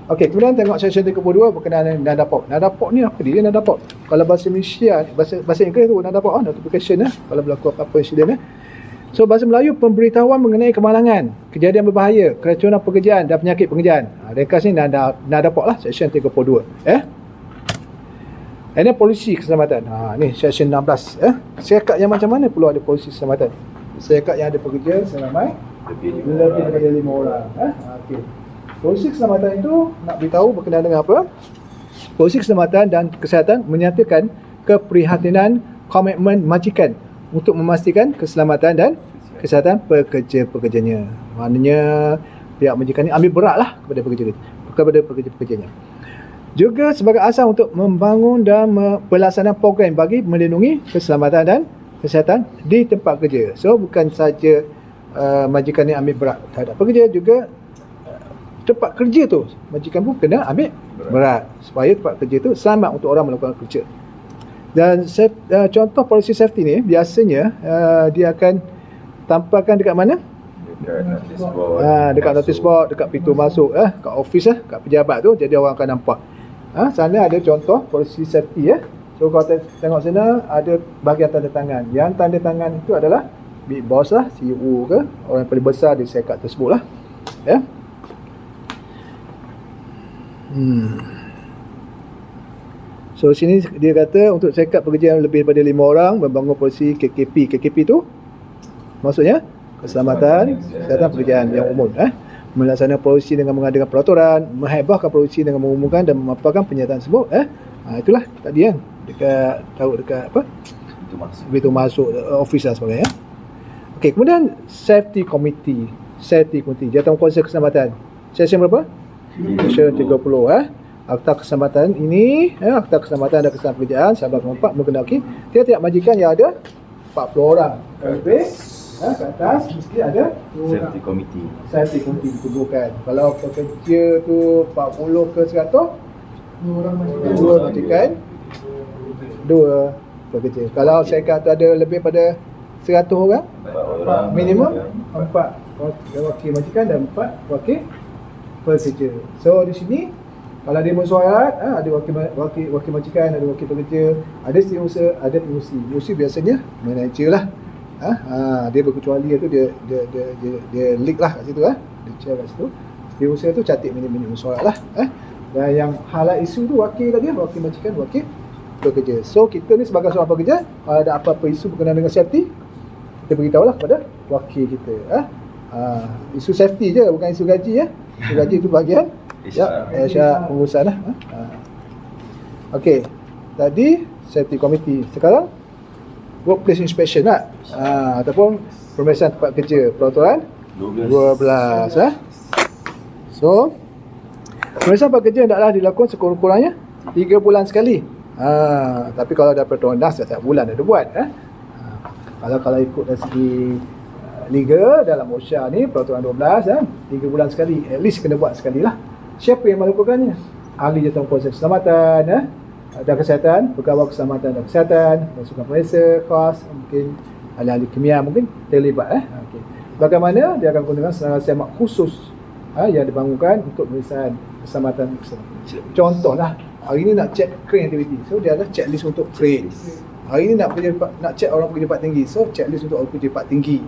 [SPEAKER 1] Okey, kemudian tengok session 32 berkenaan dengan nadapok. Nadapok ni apa dia? Nadapok. Kalau bahasa Malaysia, bahasa Inggeris tu nadapok notification kalau berlaku apa-apa insiden So bahasa Melayu, pemberitahuan mengenai kemalangan, kejadian berbahaya, keracunan pekerjaan dan penyakit pekerjaan. Ringkas ni nadapok lah, session 32. Ini polisi keselamatan. Ni session 16. Syarikat yang macam mana perlu ada polisi keselamatan? Syarikat yang ada pekerja selama lebih daripada 5 orang. Okey. Polisi keselamatan itu nak beritahu berkenaan dengan apa? Polisi keselamatan dan kesihatan menyatakan keprihatinan komitmen majikan untuk memastikan keselamatan dan kesihatan pekerja-pekerjanya. Maknanya pihak majikan ni ambil berat lah kepada pekerja-pekerjanya. Juga sebagai asas untuk membangun dan pelaksanaan program bagi melindungi keselamatan dan kesihatan di tempat kerja. So bukan saja majikan ni ambil berat terhadap pekerja, juga tempat kerja tu majikan pun kena ambil berat supaya tempat kerja tu selamat untuk orang melakukan kerja. Dan contoh polisi safety ni biasanya dia akan tampilkan dekat mana? Dekat notice board, dekat pintu masuk, kat office, kat pejabat tu, jadi orang akan nampak. Sana ada contoh polisi safety. So kalau tengok sana ada bahagian tanda tangan. Yang tanda tangan itu adalah big boss lah, CEO ke, orang yang paling besar di syarikat tersebut lah. So sini dia kata untuk syarikat pekerja yang lebih daripada 5 orang membangun polisi KKP. KKP tu maksudnya keselamatan kesihatan pekerjaan yang umum. Melaksanakan polisi dengan mengadakan peraturan, menghebahkan polisi dengan mengumumkan dan memaparkan pernyataan tersebut. Itulah tadi kan, dekat apa? Pintu masuk office dan sebagainya. Okey, kemudian safety committee, jawatan kuasa keselamatan. Session berapa? Section 30 Akta Keselamatan ini, Akta Keselamatan dan Keselamatan Pekerjaan Sabah Keempat mengendaki tiap-tiap majikan yang ada 40 orang lebih ke atas mesti ada
[SPEAKER 9] Safety committee.
[SPEAKER 1] safety committee ditubuhkan. Kalau pekerja tu 40 ke 100, 2 majikan, 2 pekerja. Kalau syarikat tu ada lebih pada 100 orang, minimum 4 wakil majikan dan 4 wakil pekerja. So di sini kalau ada mesyuarat, ada wakil majikan, ada wakil pekerja, ada setiausaha, ada pengurusi. Pengurusi biasanya manager lah. Dia berkecuali tu dia lead lah kat situ dia chair kat situ. Setiausaha tu catat minit-minit mesyuarat lah. Dan yang halal isu tu wakil tadi, wakil majikan, wakil pekerja. So kita ni sebagai seorang pekerja, ada apa-apa isu berkenaan dengan safety, kita beritahulah kepada wakil kita. Isu safety je, bukan isu gaji Isu gaji tu bahagian HR pengurusan lah. Okey. Tadi safety committee. Sekarang workplace inspection lah. Ataupun pemeriksaan tempat kerja. Peraturan 12 So pemeriksaan tempat kerja hendaklah dilakukan sekurang-kurangnya 3 bulan sekali. Tapi kalau ada peraturan dah setiap bulan ada buat. Kalau ikut dari segi liga dalam OSHA ni peraturan 12 3 bulan sekali, at least kena buat sekali lah. Siapa yang melakukannya? Ahli jawatan keselamatan dan kesihatan, pegawai keselamatan dan kesihatan, pasukan periksa khas, mungkin ahli-ahli kimia mungkin terlibat. Okay. Bagaimana dia akan gunakan senarai semak khusus yang dibangunkan untuk pemeriksaan keselamatan. Contohlah, hari ni nak check crane activity, so dia ada checklist untuk crane. Hari ni nak check orang kerja tempat tinggi, so checklist untuk orang kerja tempat tinggi.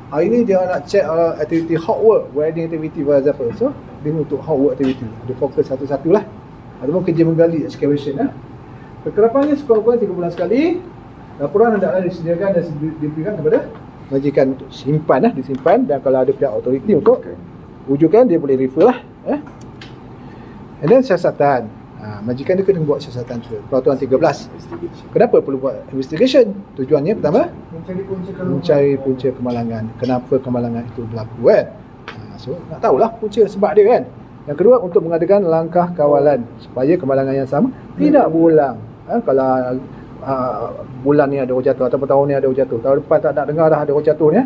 [SPEAKER 1] Hari ni dia nak check activity hot work, welding activity for example, so dia untuk hot work activity. Dia fokus satu-satu lah. Ataupun kerja menggali, excavation Keterapannya sekurang-kurangnya 3 bulan sekali. Laporan hendaklah disediakan dan diberikan kepada majikan untuk simpan disimpan, dan kalau ada pihak autoriti untuk rujukan, dia boleh refer lah. And then siasatan. Majikan dia kena buat siasatan juga. Peraturan 13. Kenapa perlu buat investigation? Tujuannya pertama, mencari punca kemalangan. Kenapa kemalangan itu berlaku So nak tahulah punca sebab dia kan. Yang kedua, untuk mengadakan langkah kawalan supaya kemalangan yang sama tidak berulang. Kalau bulan ni ada orang jatuh ataupun tahun ni ada orang jatuh, tahun depan tak nak dengar dah ada orang jatuh ni,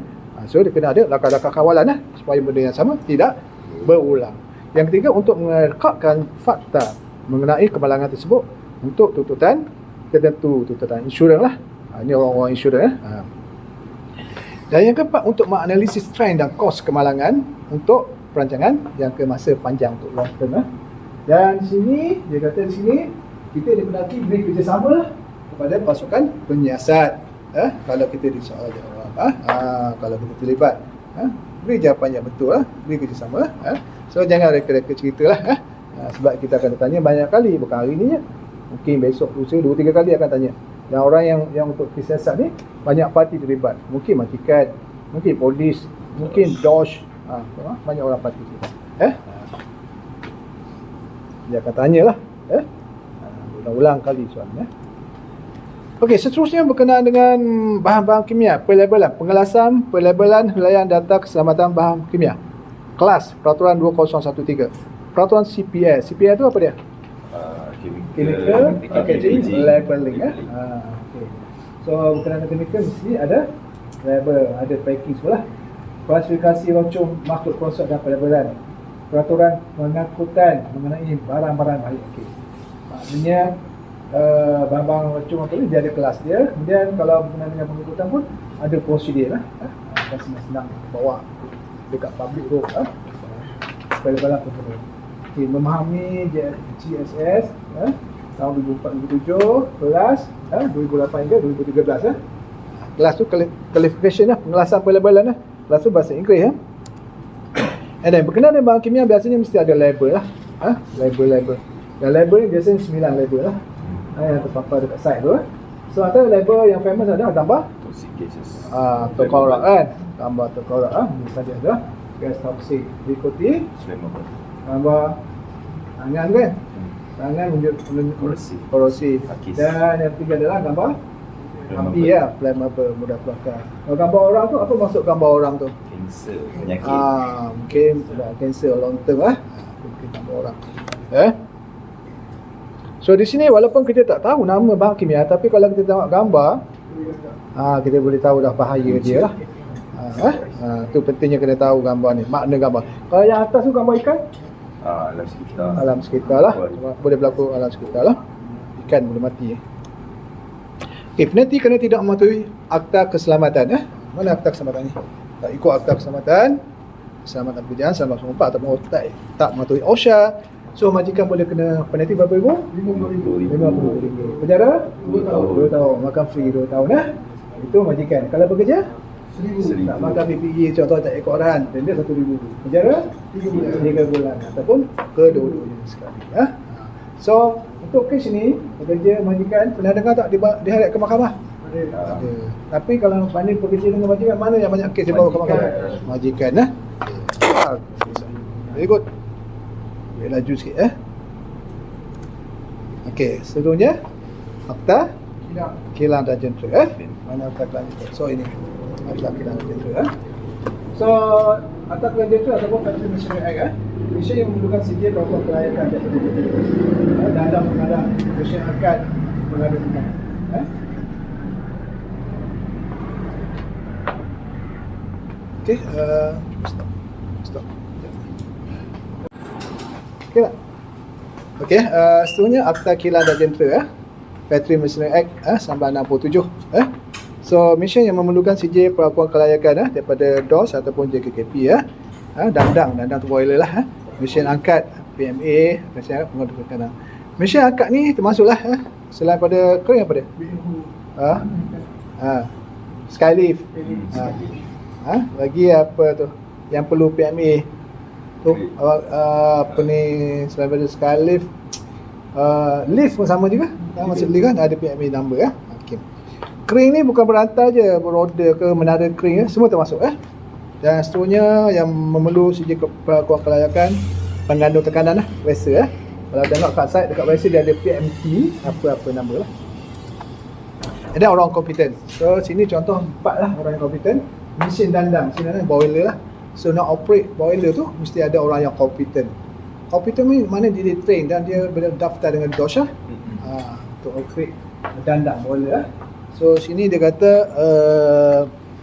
[SPEAKER 1] so dia kena ada langkah-langkah kawalan supaya benda yang sama tidak berulang. Yang ketiga, untuk merekatkan fakta mengenai kemalangan tersebut untuk tuntutan tertentu, tuntutan insurans lah. Ini orang-orang insurans Dan yang keempat, untuk menganalisis trend dan kos kemalangan untuk perancangan yang ke masa panjang, untuk long term. Dan di sini dia kata di sini kita dibenarkan beri kerjasama kepada pasukan penyiasat. Kalau kita disoal jawab, kalau kita terlibat, beri jawapan yang betul, beri kerjasama. So jangan reka-reka cerita lah. Sebab kita akan tanya banyak kali, bukan hari ni je. Mungkin besok lusa 2-3 kali akan tanya. Dan orang yang untuk siasat ni banyak parti terlibat. Mungkin majikan, mungkin polis, mungkin DOSH, banyak orang parti terlibat. Dia akan tanyalah. Ulang-ulang kali soalan. Okey, seterusnya berkenaan dengan bahan-bahan kimia, pelabelan, pengelasan, pelabelan helaian data keselamatan bahan kimia. Kelas Peraturan 2013. Peraturan CPA. CPA tu apa dia? Chemical Packaging Labeling. Okay. So berkenaan dengan chemical mesti ada label, ada packing semua lah. Klasifikasi racun makhluk konsep dan pelabelan. Peraturan pengangkutan mengenai barang-barang bahaya. Okay. Maknanya barang-barang racun macam ni dia ada kelas dia. Kemudian kalau berkenaan dengan pengangkutan pun ada prosedur lah. Kasi senang bawa dekat public tu. Pelabelan prosedur. Okay, memahami GSS tahun 2004-2007, kelas 2008 hingga 2013 kelas tu qualification lah, pengelasan pelabelan kelas tu bahasa Inggeris and then berkenaan dengan bahan kimia biasanya mesti ada label lah, label dan label ni biasanya 9 label lah yang terpapar dekat site tu. So antara label yang famous ada gambar tokorak gambar tokorak misalnya ada gas toksik, diikuti gambar tangan kan, tangan menunjuk korosi. Dan yang ketiga adalah gambar api flammable, mudah terbakar. Kalau gambar orang tu, apa maksud gambar orang tu?
[SPEAKER 9] Kanser, penyakit.
[SPEAKER 1] Mungkin sebab kanser long term mungkin gambar orang. So di sini walaupun kita tak tahu nama bahan kimia, tapi kalau kita tengok gambar, kita boleh tahu dah bahaya dia lah. Tu pentingnya kena tahu gambar ni, makna gambar. Kalau yang atas tu gambar ikan,
[SPEAKER 9] Alam sekitar.
[SPEAKER 1] alam sekitar lah, boleh berlaku alam sekitar lah. Ikan boleh mati. Penalti kerana tidak mematuhi akta keselamatan. Mana akta keselamatan ni? Tak ikut akta keselamatan pekerjaan, selamat sumpah ataupun tak mematuhi OSHA. So majikan boleh kena penalti berapa ribu? RM50,000. Penjara 2 tahun. Makan free 2 tahun. Itu majikan. Kalau bekerja RM1,000. Tak makan PPE, contoh tak ikut arahan, denda RM1,000. Penjara 3 bulan ataupun kedua-duanya sekali. So untuk kes ni, pekerja majikan pernah dengar tak dihadap ke mahkamah? Ada. Tapi kalau banding pekerja dengan majikan, mana yang banyak kes dibawa ke mahkamah? Majikan. Very good. Laju sikit. Okey, seterusnya akta kilang dan jentera. Mana akta kilang jentera? So ini akta kilang dan jentera. So akta kilang jentera ataupun Factory Machinery Act, Malaysia yang memerlukan sedia peraturan kelayakan dan ada mengadap Malaysia akan mengadakan. Okey, stop. Okey tak? Okey, seterusnya akta kilang dan jentera, Factory Machinery Act 1967. So Malaysia yang memerlukan sijil pengakuan kelayakan daripada DOS ataupun JKKP dandang tu boiler lah. Mesin angkat PMA, mesin pengadukan. Mesin angkat ni termasuklah selain pada crane apa dia? Skylift. Lagi apa tu yang perlu PMA tu, apa ni, selain pada skylift, lift pun sama juga. Maksud lift kan ada PMA number. Okay. Crane ni bukan berantai je, beroda ke menara crane semua termasuk. Dan seterusnya yang memerlu sijil pengakuan kelayakan pengandung tekanan vessel. Kalau tengok kat side dekat vessel dia ada PMT apa-apa nama lah. Ada orang kompeten. So sini contoh 4 lah orang yang kompeten. Mesin dandang, boiler lah. So nak operate boiler tu mesti ada orang yang kompeten. Kompeten ni mana dia train dan dia berdaftar dengan DOSH untuk operate dandang boiler. So sini dia kata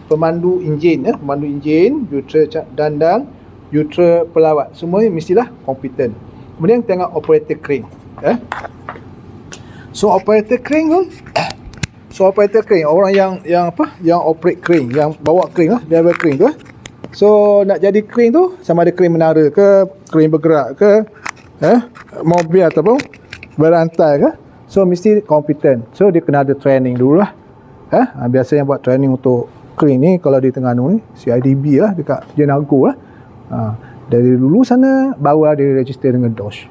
[SPEAKER 1] pemandu enjin, jutra dandang, jutra pelawat, semua ni mestilah kompeten. Kemudian tengok operator crane. So operator crane orang yang operate crane, yang bawa crane lah, driver crane tu. So nak jadi crane tu sama ada crane menara ke, crane bergerak ke, mobil ataupun berantai ke. So mesti kompeten. So dia kena ada training dulu lah. Biasa yang buat training untuk crane ni kalau di Terengganu ni CIDB lah, dekat Jenago lah. Dari dulu sana baru dia register dengan DOSH.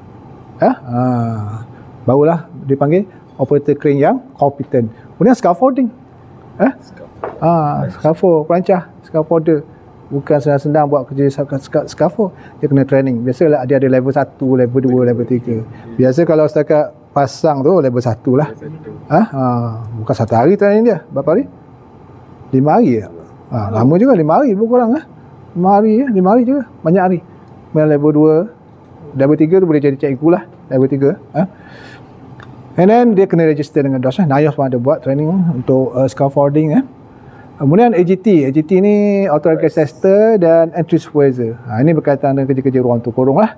[SPEAKER 1] Barulah dipanggil operator crane yang kompeten. Kemudian scaffolding. Scaffold, perancah, scaffolder. Bukan senang-senang buat kerja scaffold. Dia kena training. Biasalah dia ada level 1, level 2, level 3. Biasa kalau setakat pasang tu level 1 lah. Bukan 1 hari training dia. Berapa hari? 5 hari je. Lama juga 5 hari lebih kurang 5 hari je, 5 hari juga. Banyak hari. Kemudian level 2, level 3 tu boleh jadi cikgu lah. Level 3. And then dia kena register dengan DOSH. NIOS pun ada buat training untuk scaffolding. Kemudian AGT ni Authorized Tester dan Entry Supervisor. Ini berkaitan dengan kerja-kerja ruang tu kurung lah.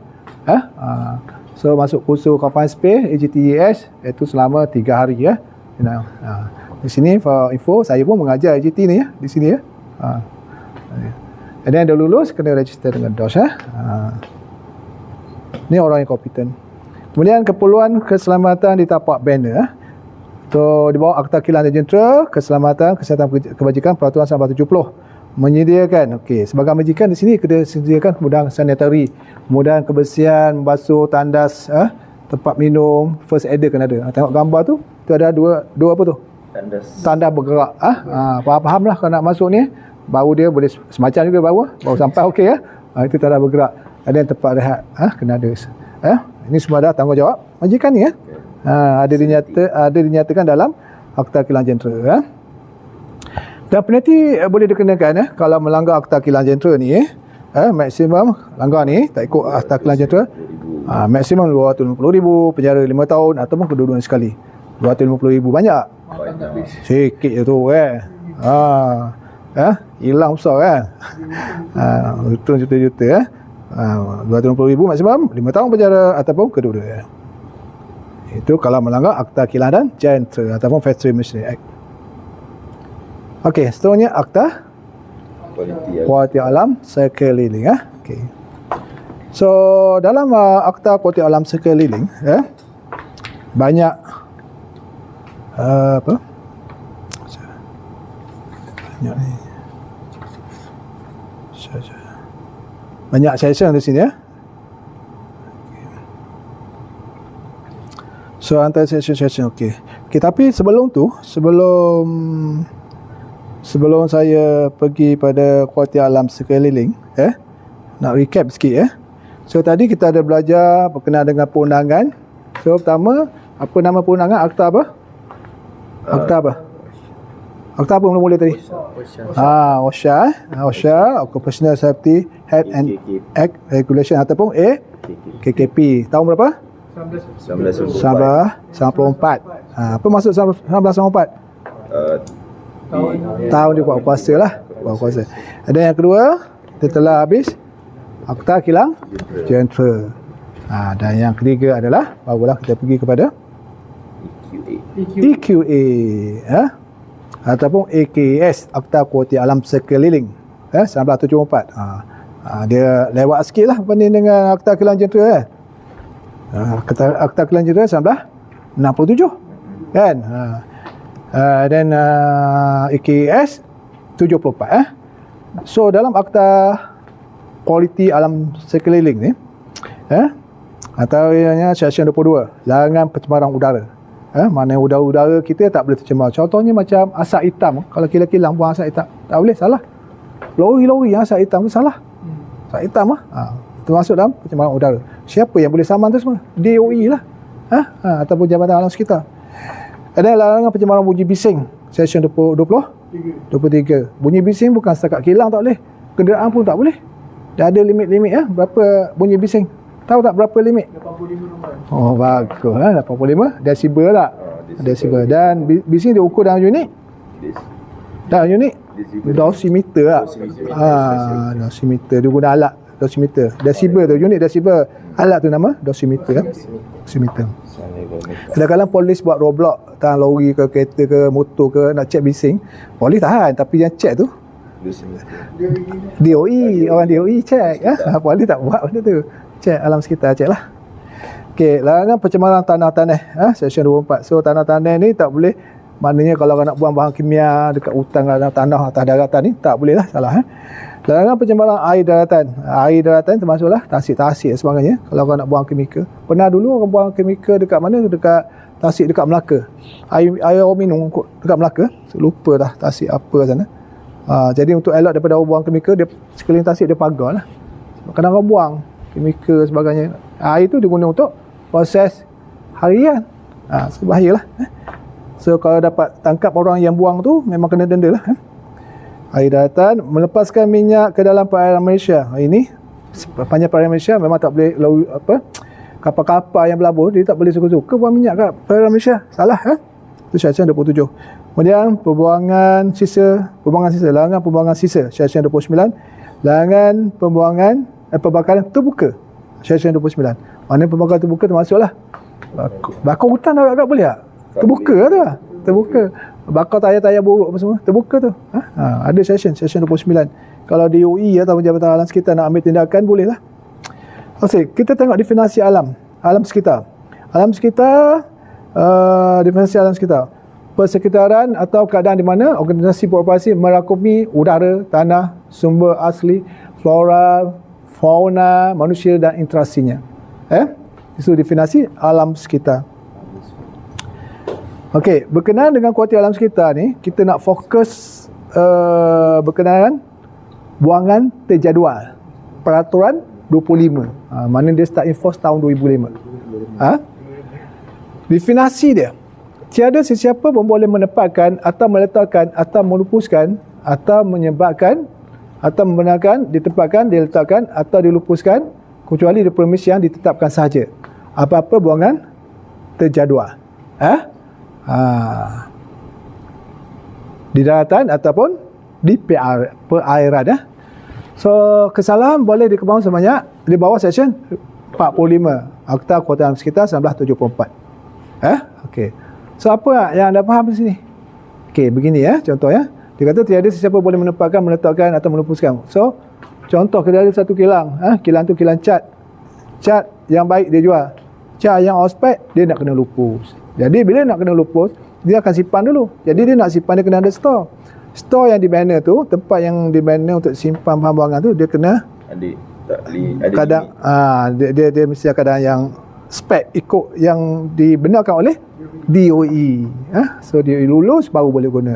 [SPEAKER 1] So masuk kursus confined space AGTES iaitu selama 3 hari ya. Di sini for info, saya pun mengajar AGT ni ya, di sini ya. And then dah lulus kena register dengan DOSH Ni orang yang kompeten. Kemudian keperluan keselamatan di tapak banner. So di bawah Akta Kilang dan Jentera, Keselamatan Kesihatan Kebajikan Peraturan 1970 menyediakan, sebagai majikan di sini kena sediakan kemudahan sanitary, kemudahan kebersihan, membasuh tandas, tempat minum, first aider kena ada. Tengok gambar tu ada dua apa tu? Tandas bergerak. Faham lah kalau nak masuk ni, baru dia boleh semacam juga baru sampai ya. Itu tandas bergerak. Ada yang tempat rehat, kena ada. Ini semua dah tanggungjawab majikan ni ada dinyatakan dalam Akta Kilang Jentera. Dan penalti boleh dikenakan kalau melanggar Akta Kilang Jentera ni maksimum langgar ni tak ikut Akta Kelantan Jentera, maksimum 250,000, penjara 5 tahun ataupun kedua-duanya sekali. 250,000 banyak. Sikit je tu hilang besar kan. Juta-juta 250,000 maksimum, 5 tahun penjara ataupun kedua-duanya. Itu kalau melanggar Akta Kelantan Jentera ataupun Factory Machinery Act. Okey, seterusnya Akta Kualiti Alam Sekeliling. Okey. So dalam Akta Kualiti Alam Sekeliling banyak banyak session di sini So antara session okey. Tapi sebelum saya pergi pada kualiti alam sekeliling, nak recap sikit So tadi kita ada belajar berkenaan dengan perundangan. So pertama, apa nama perundangan? Akta apa? Akta apa mula-mula tadi? OSHA, Occupational Safety Health and Act Regulation ataupun KKP. Tahun berapa? 1994. Apa maksud 1994? Tahun dia buat kuasa lah. Dan yang kedua, kita telah habis Akta Kilang Jentera. Dan yang ketiga adalah barulah kita pergi kepada EQA ataupun AKS, Akta Kualiti Alam Sekeliling 1974. Dia lewat sikit lah berbanding dengan Akta Kilang Jentera Akta Kilang Jentera 1967 kan. Dan AKS 74. So dalam Akta Kualiti Alam Sekeliling ni antaranya Seksyen 22, larangan pencemaran udara. Mana udara kita tak boleh tercemar. Contohnya macam asap hitam. Kalau kilang-kilang buang asap hitam, tak boleh, salah. Lori-lori yang asap hitam tu salah. Asap hitam termasuk dalam pencemaran udara. Siapa yang boleh saman tu semua? DOE lah. Ataupun Jabatan Alam Sekitar. Ada larangan pencemaran bunyi bising. Seksyen 23. Bunyi bising bukan setakat kilang tak boleh. Kenderaan pun tak boleh. Dah ada limit-limit berapa bunyi bising. Tahu tak berapa limit? 85. Oh bagus 85 desibel tak? Desibel. Dan bising dia ukur dalam unit? Dalam unit? Dosimeter tak? Dosimeter. Dia guna alat dosimeter. Desibel tu, unit desibel. Alat tu nama dosimeter Dosimeter. Kadang-kadang polis buat roadblock, tahan lori ke kereta ke motor ke, nak cek bising, polis tahan, tapi yang cek tu DOE, orang DOE cek polis tak buat benda tu. Cek alam sekitar, cek lah. Okey, larangan pencemaran tanah-tanah Seksyen 24. So tanah-tanah ni tak boleh, maknanya kalau nak buang bahan kimia dekat hutan, tanah atas daratan ni tak boleh lah, salah. Larangan pencemaran air daratan. Air daratan termasuklah tasik-tasik sebagainya. Kalau kau nak buang kimia, pernah dulu orang buang kimia dekat mana? Dekat tasik dekat Melaka. Air orang minum dekat Melaka, lupa dah tasik apa sana. Jadi untuk elak daripada orang buang kimia, dia sekeliling tasik dia pagar lah. Kadang orang buang kimia sebagainya. Air tu diguna untuk proses harian. So bahayalah. So kalau dapat tangkap orang yang buang tu, memang kena denda lah. Air daratan, melepaskan minyak ke dalam perairan Malaysia. Ini sepanjang perairan Malaysia memang tak boleh kapal-kapal yang berlabuh, dia tak boleh suka-suka buang minyak kat perairan Malaysia. Salah Itu Seksyen 27. Kemudian pembuangan sisa, larangan pembuangan sisa Seksyen 29. Larangan pembuangan pembakaran terbuka Seksyen 29. Mana pembakaran terbuka termasuklah bakar hutan agak boleh tak? Terbuka tu lah. Terbuka. Bakar tayar-tayar buruk apa semua. Terbuka tu. Ada Seksyen 29. Kalau DOE atau Jabatan Alam Sekitar nak ambil tindakan, boleh lah. Okey, kita tengok definisi alam sekitar. Alam sekitar, definisi alam sekitar. Persekitaran atau keadaan di mana organisasi beroperasi merangkumi udara, tanah, sumber asli, flora, fauna, manusia dan interaksinya. Itu definisi alam sekitar. Okey, berkenaan dengan kualiti alam sekitar ni, kita nak fokus berkenaan buangan terjadual. Peraturan 25. Mana dia start enforce tahun 2005. Definisi dia. Tiada sesiapa pun boleh menempatkan atau meletakkan atau melupuskan atau menyebabkan atau membenarkan ditempatkan, diletakkan atau dilupuskan kecuali di premis yang ditetapkan sahaja. Apa-apa buangan terjadual. Di daratan ataupun di perairan. So kesalahan boleh dikembangkan sebanyak di bawah section 45 Akta Kuantum Sekitar 1974. Okey. So apa yang anda faham di sini? Okey, begini contoh Dia kata tiada sesiapa boleh menempatkan, meletakkan atau melupuskan. So contoh kita ada satu kilang, kilang tu kilang cat. Cat yang baik dia jual. Cat yang ospek dia nak kena lupus. Jadi bila nak kena lupus, dia akan simpan dulu. Jadi dia nak simpan, dia kena ada store. Store yang di banner tu, tempat yang di banner untuk simpan bahan buangan tu, dia kena kadang dia mesti kadang yang spek ikut yang dibenarkan oleh DOE. So dia lulus baru boleh guna.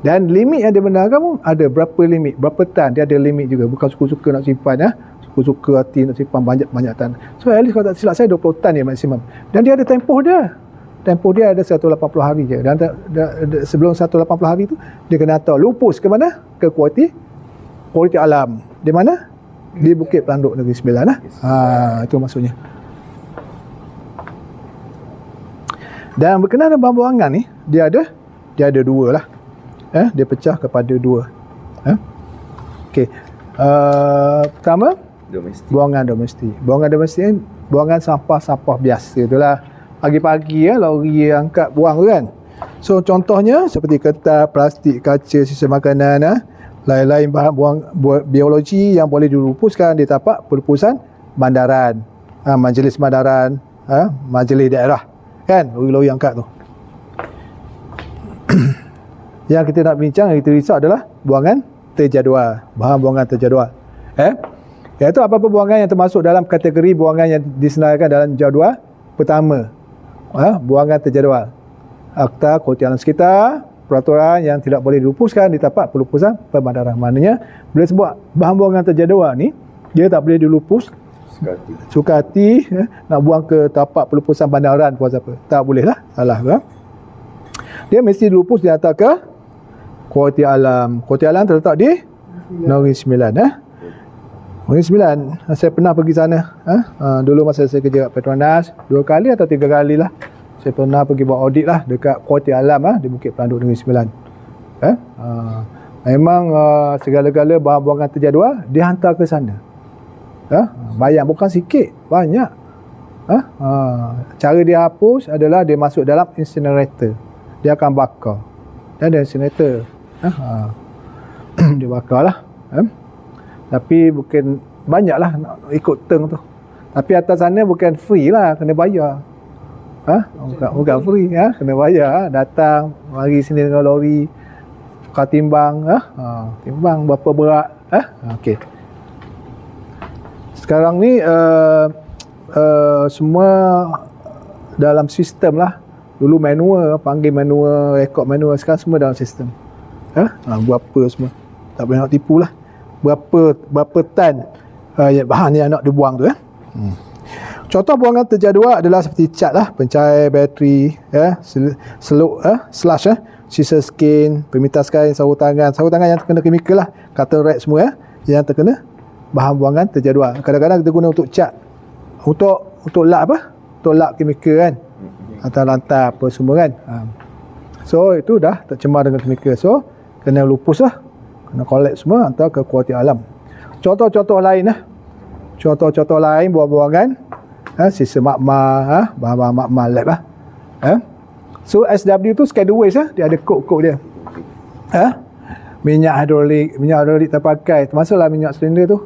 [SPEAKER 1] Dan limit yang dibenarkan pun ada berapa limit, berapa tan, dia ada limit juga. Bukan suka-suka nak simpan suka-suka hati nak simpan banyak-banyak tan. So at least kalau tak silap saya 20 tan dia maksimum. Dan dia ada tempoh dia. Tempoh dia ada 180 hari je. Dan sebelum 180 hari tu dia kena hantar lupus ke mana? Ke kualiti alam. Di mana? Di Bukit Pelanduk Negeri Sembilan. Itu maksudnya. Dan berkenaan dengan bahan buangan ni, dia ada dua lah. Dia pecah kepada dua. Okey. Pertama,
[SPEAKER 9] Domestik.
[SPEAKER 1] buangan domestik. Buangan domestik ni buangan sampah-sampah biasa itulah. Pagi-pagi lori angkat buang tu kan. So contohnya seperti kertas, plastik, kaca, sisa makanan, lain-lain bahan buang biologi yang boleh dilupuskan di tapak pelupusan bandaran, majlis bandaran, majlis daerah kan, lori-lori angkat tu. Yang kita nak bincang, yang kita risau adalah buangan terjadual, bahan buangan terjadual. Iaitu apa-apa buangan yang termasuk dalam kategori buangan yang disenaraikan dalam jadual pertama. Buangan terjadual. Akta Kuantum Alam Sekitar, peraturan yang tidak boleh dilupuskan di tapak pelupusan perbandaran. Maknanya bila sebut bahan buangan terjadual ni, dia tak boleh dilupus suka hati nak buang ke tapak pelupusan bandaran puas apa. Tak boleh lah. Salah kan? Dia mesti dilupus dihantar ke Kuantum Alam. Kuantum Alam terletak di Negeri Sembilan. Negeri Sembilan, saya pernah pergi sana. Dulu masa saya kerja kat Petronas 2 kali atau 3 kali lah. Saya pernah pergi buat audit lah dekat Kuantum Alam di Bukit Pelanduk Negeri Sembilan. Memang segala-gala bahan buangan terjadual dihantar ke sana. Bayar bukan sikit, banyak. Cara dia hapus adalah dia masuk dalam incinerator. Dia akan bakar. Dan ada incinerator. Dia bakar lah. Tapi bukan banyak lah nak ikut term tu. Tapi atas sana bukan free lah, kena bayar. Bukan free, kena bayar. Datang, mari sini dengan lori, tukar timbang, timbang berapa berat. Okey. Sekarang ni semua dalam sistem lah. Dulu manual, panggil manual, rekod manual. Sekarang semua dalam sistem. Berapa semua. Tak boleh nak tipu lah. Berapa tan bahan yang nak dibuang tu. Contoh buangan terjadual adalah seperti cat lah, pencair, bateri, seluk, slush, sisa skin, pemitas kain, sarung tangan yang terkena kemikal lah, cuttle rack semua yang terkena bahan buangan terjadual. Kadang-kadang kita guna untuk cat, untuk lap untuk lap kemikal kan, lantai apa semua kan. So itu dah tercemar dengan kemikal, so kena lupus lah, kena collect semua, hantar ke Kuantum Alam. Contoh-contoh lain contoh-contoh lain buang-buangan sisa makmal, bahan-bahan makmal lab lah. So SW tu schedule waste dia ada kod dia. Minyak hidrolik terpakai, termasuklah minyak silinder tu.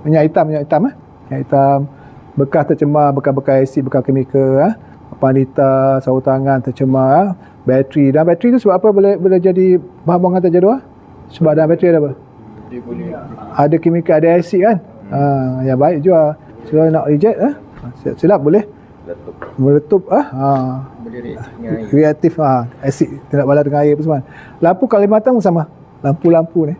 [SPEAKER 1] Minyak hitam bekas tercemar, bekas asid, bekas kemikal, panita, sarung tangan tercemar, bateri. Dan bateri tu sebab apa boleh jadi bahan buangan terjadual? Sebab dalam bateri ada apa? Ada kemikal, ada asid kan. Yang baik juga. So nak reject silap boleh meletup reaktif asid tidak balas dengan air apa semua. Lampu Kalimantan pun sama. Lampu ni.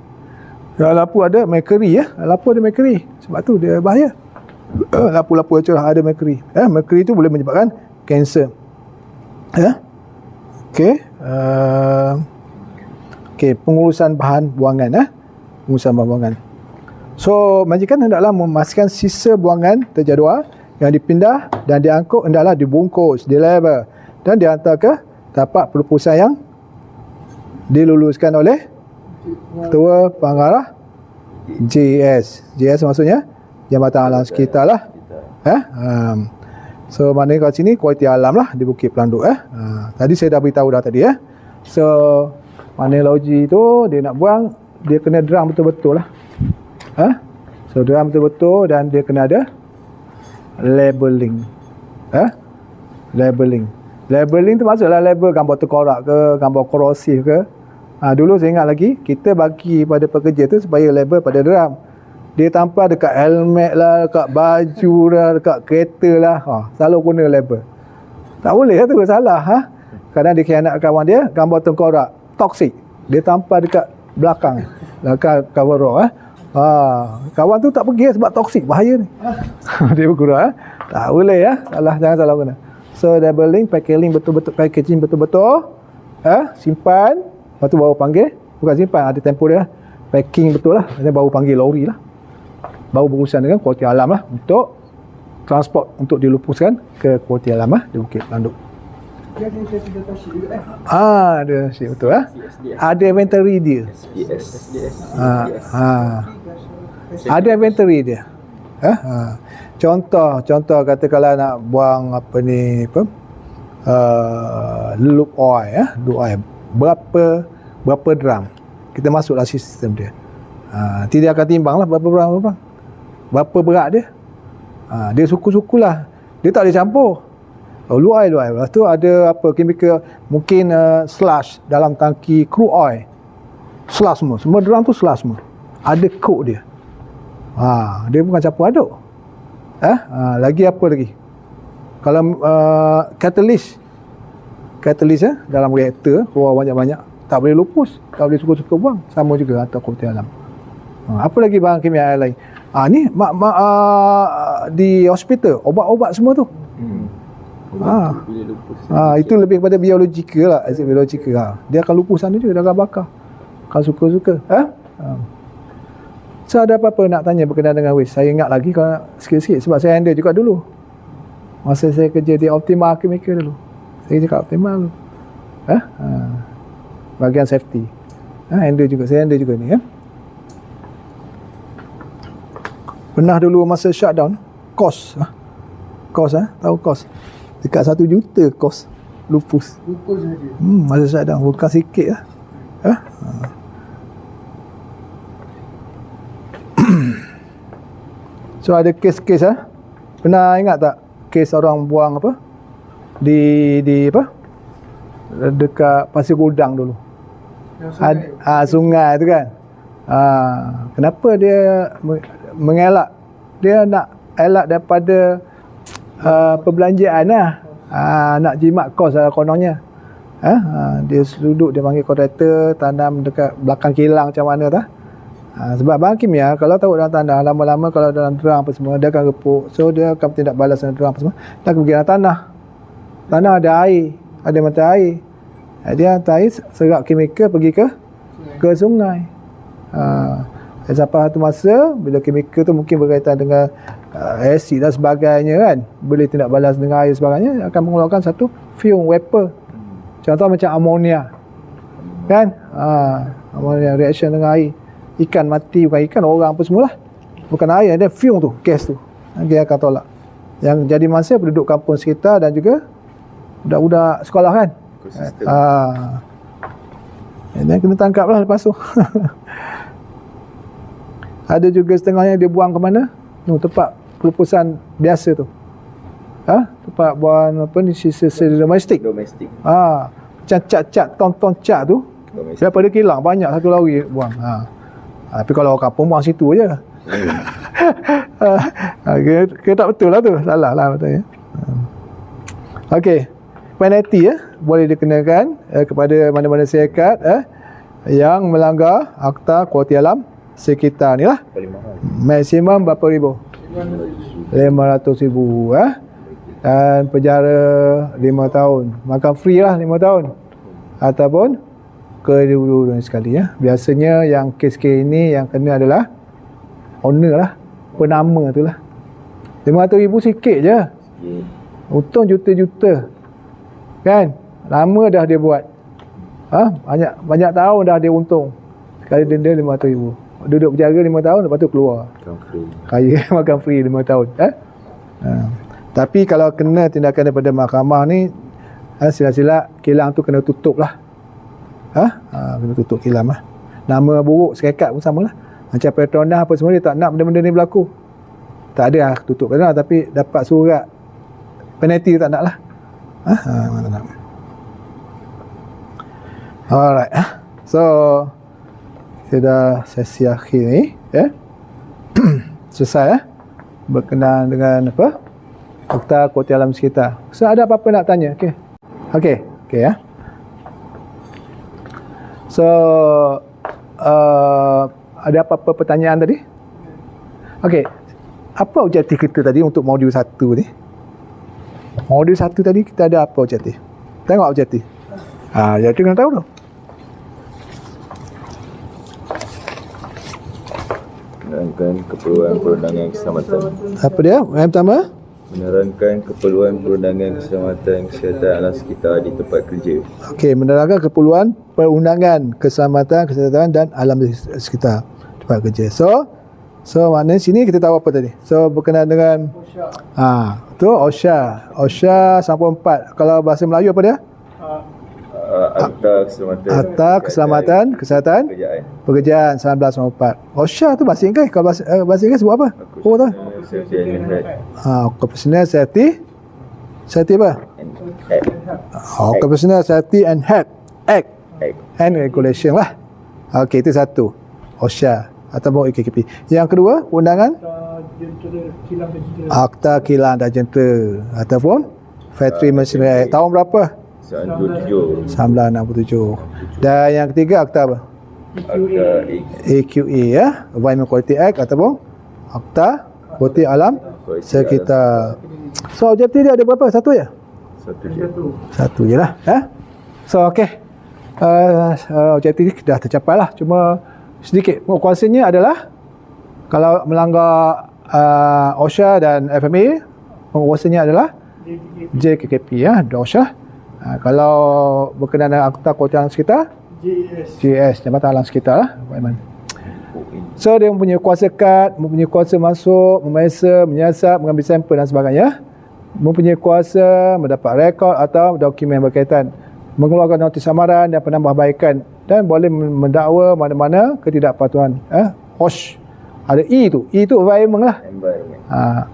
[SPEAKER 1] Lampu ada mercury lampu ada mercury. Sebab tu dia bahaya. Lampu-lampu cerah ada mercury. Mercury tu boleh menyebabkan kanser. Okey, pengurusan bahan buangan. pengurusan buangan. So, majikan hendaklah memastikan sisa buangan terjadual yang dipindah dan diangkut hendaklah dibungkus, dilabel dan dihantar ke tapak pelupusan yang diluluskan oleh Ketua Pengarah JS. JS maksudnya Jambatan Alam Sekitar lah. So maknanya kat sini kualiti alam lah di Bukit Pelanduk. Tadi saya dah beritahu dah tadi. So maknanya logi tu dia nak buang, dia kena drum betul-betul lah. So drum betul-betul dan dia kena ada labeling. Labeling tu maksudlah label gambar terkorak ke, gambar korosif ke. Dulu saya ingat lagi, kita bagi pada pekerja tu supaya label pada drum. Dia tampal dekat helmet lah, dekat baju lah, dekat kereta lah. Selalu guna label. Tak boleh lah tu, salah. Kadang dia khianat kawan dia, gambar tengkorak, toxic. Dia tampal dekat belakang cover rock. Kawan tu tak pergi sebab toxic, bahaya ni. Dia bergurau. Tak boleh salah, jangan salah guna. So labeling, packaging betul-betul. Simpan, lepas tu baru panggil. Bukan simpan, ada tempoh dia. Packing betul lah, baru panggil lori lah. Baru berurusan dengan kualiti alam lah untuk transport, untuk dilupuskan ke kualiti alam lah di Bukit Pelanduk.
[SPEAKER 7] Dia ada sertifikasi juga
[SPEAKER 1] Ada sih betul Ada inventory dia. Ada inventory dia. Contoh katakanlah nak buang loop oil berapa drum, kita masuklah sistem dia. Nanti dia akan timbang lah berapa berat dia. Dia suku-sukulah, dia tak boleh campur. Luai. Lepas tu ada chemical, mungkin slush dalam tangki crude oil. Slush semua drum tu slush semua. Ada kod dia. Dia bukan campur aduk. Lagi apa lagi? Kalau catalyst dalam reaktor keluar banyak-banyak, tak boleh lupus, tak boleh suka-suka buang. Sama juga atau kualiti alam. Apa lagi bahan kimia lain? Ni di hospital, obat-obat semua tu. Itu lebih kepada biologikal lah, dia akan lupus sana juga, dia akan bakar kalau suka-suka. So ada apa-apa nak tanya berkenaan dengan waste? Saya ingat lagi kalau sikit-sikit, sebab saya handle juga dulu masa saya kerja di Optima Chemical dulu. Saya cakap Optima dulu, bahagian safety, saya handle juga ni. Pernah dulu masa shutdown, kos tahu kos dekat 1 juta kos lupus
[SPEAKER 7] saja.
[SPEAKER 1] Masa shutdown, bukan sikit lah. So ada kes-kes pernah ingat tak kes orang buang di dekat Pasir Gudang dulu, sungai tu kan. Kenapa dia mengelak? Dia nak elak daripada perbelanjaan lah. Nak jimat kos lah kononnya. Dia duduk, dia panggil kontraktor tanam dekat belakang kilang macam mana tak. Sebab bahan kimia kalau taruh dalam tanah, lama-lama kalau dalam drum apa semua, dia akan repuk. So dia akan tindak balas dalam drum apa semua, dia akan pergi dalam tanah. Tanah ada air, ada mata air. Dia hantar air, serap kimia pergi ke sungai. Sampai satu masa bila kimia tu mungkin berkaitan dengan asid dan sebagainya kan, boleh tindak balas dengan air sebagainya, akan mengeluarkan satu fume vapor. Contoh macam amonia kan, amonia reaction dengan air. Ikan mati, bukan ikan, orang apa semualah, bukan air, ada fume tu, gas tu, dia akan tolak. Yang jadi masa penduduk kampung sekitar dan juga budak-budak sekolah kan. Dan kena tangkap lah lepas tu. Ada juga setengahnya dia buang ke mana? Tempat pelupusan biasa tu. Tempat buang ni sisa domestik. Macam cat-cat, ton-ton cat tu. Daripada kilang banyak satu lori buang. Tapi kalau orang kampung buang situ je. Kira tak betul lah tu. Salah lah katanya. Okey. Penalti boleh dikenakan kepada mana-mana syarikat yang melanggar Akta Kualiti Alam Sekitar ni lah. Maksimum berapa ribu? 500,000 dan penjara 5 tahun. Makan free lah 5 tahun. Ataupun kedua-dua sekali ya. Biasanya yang kes-kes ini yang kena adalah owner lah, penama tu lah. 500,000 sikit je. Untung juta-juta. Kan? Lama dah dia buat. Banyak tahun dah dia untung. Sekali denda 500,000. Duduk penjara 5 tahun, lepas tu keluar. Kaya makan free 5 tahun. Tapi kalau kena tindakan daripada mahkamah ni, sila-sila kilang tu kena tutup lah. Kena tutup kilang lah. Nama buruk serekat pun sama lah. Macam Petronas apa semua, dia tak nak benda-benda ni berlaku. Tak ada lah tutup kan, tapi dapat surat penalti tak nak lah. Mana nak. Alright. So kita dah sesi akhir ni ya. Selesai berkenaan dengan apa? Fakta kualiti alam sekitar. So ada apa-apa nak tanya? Okey ya. So ada apa-apa pertanyaan tadi? Okey. Apa objektif kita tadi untuk modul 1 ni? Modul 1 tadi kita ada apa objektif? Tengok objektif. Jadi kena tahu tu.
[SPEAKER 9] Menerangkan keperluan perundangan keselamatan.
[SPEAKER 1] Apa dia? Yang pertama?
[SPEAKER 9] Menerangkan keperluan perundangan keselamatan kesihatan alam sekitar di tempat kerja.
[SPEAKER 1] Okey, menerangkan keperluan perundangan keselamatan kesihatan dan alam sekitar tempat kerja. So maknanya sini kita tahu apa tadi. So berkenaan dengan tu OSHA. OSHA 94. Kalau bahasa Melayu apa dia? Akta Keselamatan Kesihatan Pekerjaan 1994. OSHA tu bahasa Inggeris. Kalau bahasa Inggeris sebut apa? Oh tahu. Occupational Safety apa? Occupational Safety and Health Act and Regulation lah. Okey, itu satu. OSHA ataupun EKKP. Yang kedua, undangan Akta Kilang dan Jentera ataupun Factory Machinery Act. Tahun berapa? 1967. Dan yang ketiga, akta apa? AQA ya, Environment Quality Act ataupun Akta Kualiti Alam Sekitar. So objektif dia ada berapa? Satu je? Satu je lah. So okey. Objektif dah tercapai lah. Cuma sedikit kuasanya adalah kalau melanggar OSHA dan FMA, kuasanya adalah JKKP ya, OSHA. Kalau berkenaan dengan Akta Kualiti Alam Sekitar, JS, Jabatan Alam Sekitar lah. So dia mempunyai kuasa kad, mempunyai kuasa masuk, memeriksa, menyiasat, mengambil sampel dan sebagainya. Mempunyai kuasa mendapat rekod atau dokumen berkaitan, mengeluarkan notis amaran dan penambahbaikan, dan boleh mendakwa mana-mana ketidakpatuhan. OSH ada E tu environment lah.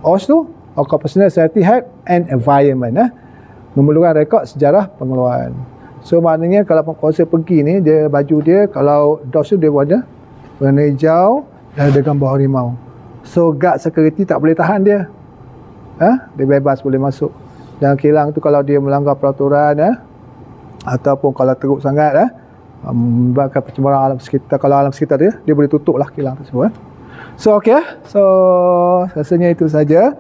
[SPEAKER 1] OSH tu Occupational Safety Health and Environment memerlukan rekod sejarah pengeluaran. So maknanya kalau penguasa pergi ni, dia baju dia kalau dos tu dia ada warna hijau dan ada gambar harimau. So guard security tak boleh tahan dia. Dia bebas boleh masuk. Dan kilang tu kalau dia melanggar peraturan ataupun kalau teruk sangat menyebabkan pencemaran alam sekitar, kalau alam sekitar dia boleh tutup lah kilang tersebut. So okey so rasanya itu saja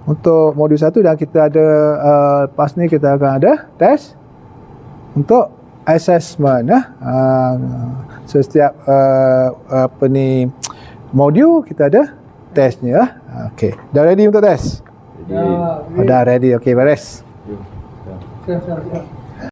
[SPEAKER 1] untuk modul 1, dan kita ada lepas ni kita akan ada test untuk assessment setiap modul kita ada testnya okey, dah ready untuk test? Dah ready. Okey, beres.
[SPEAKER 7] Siap.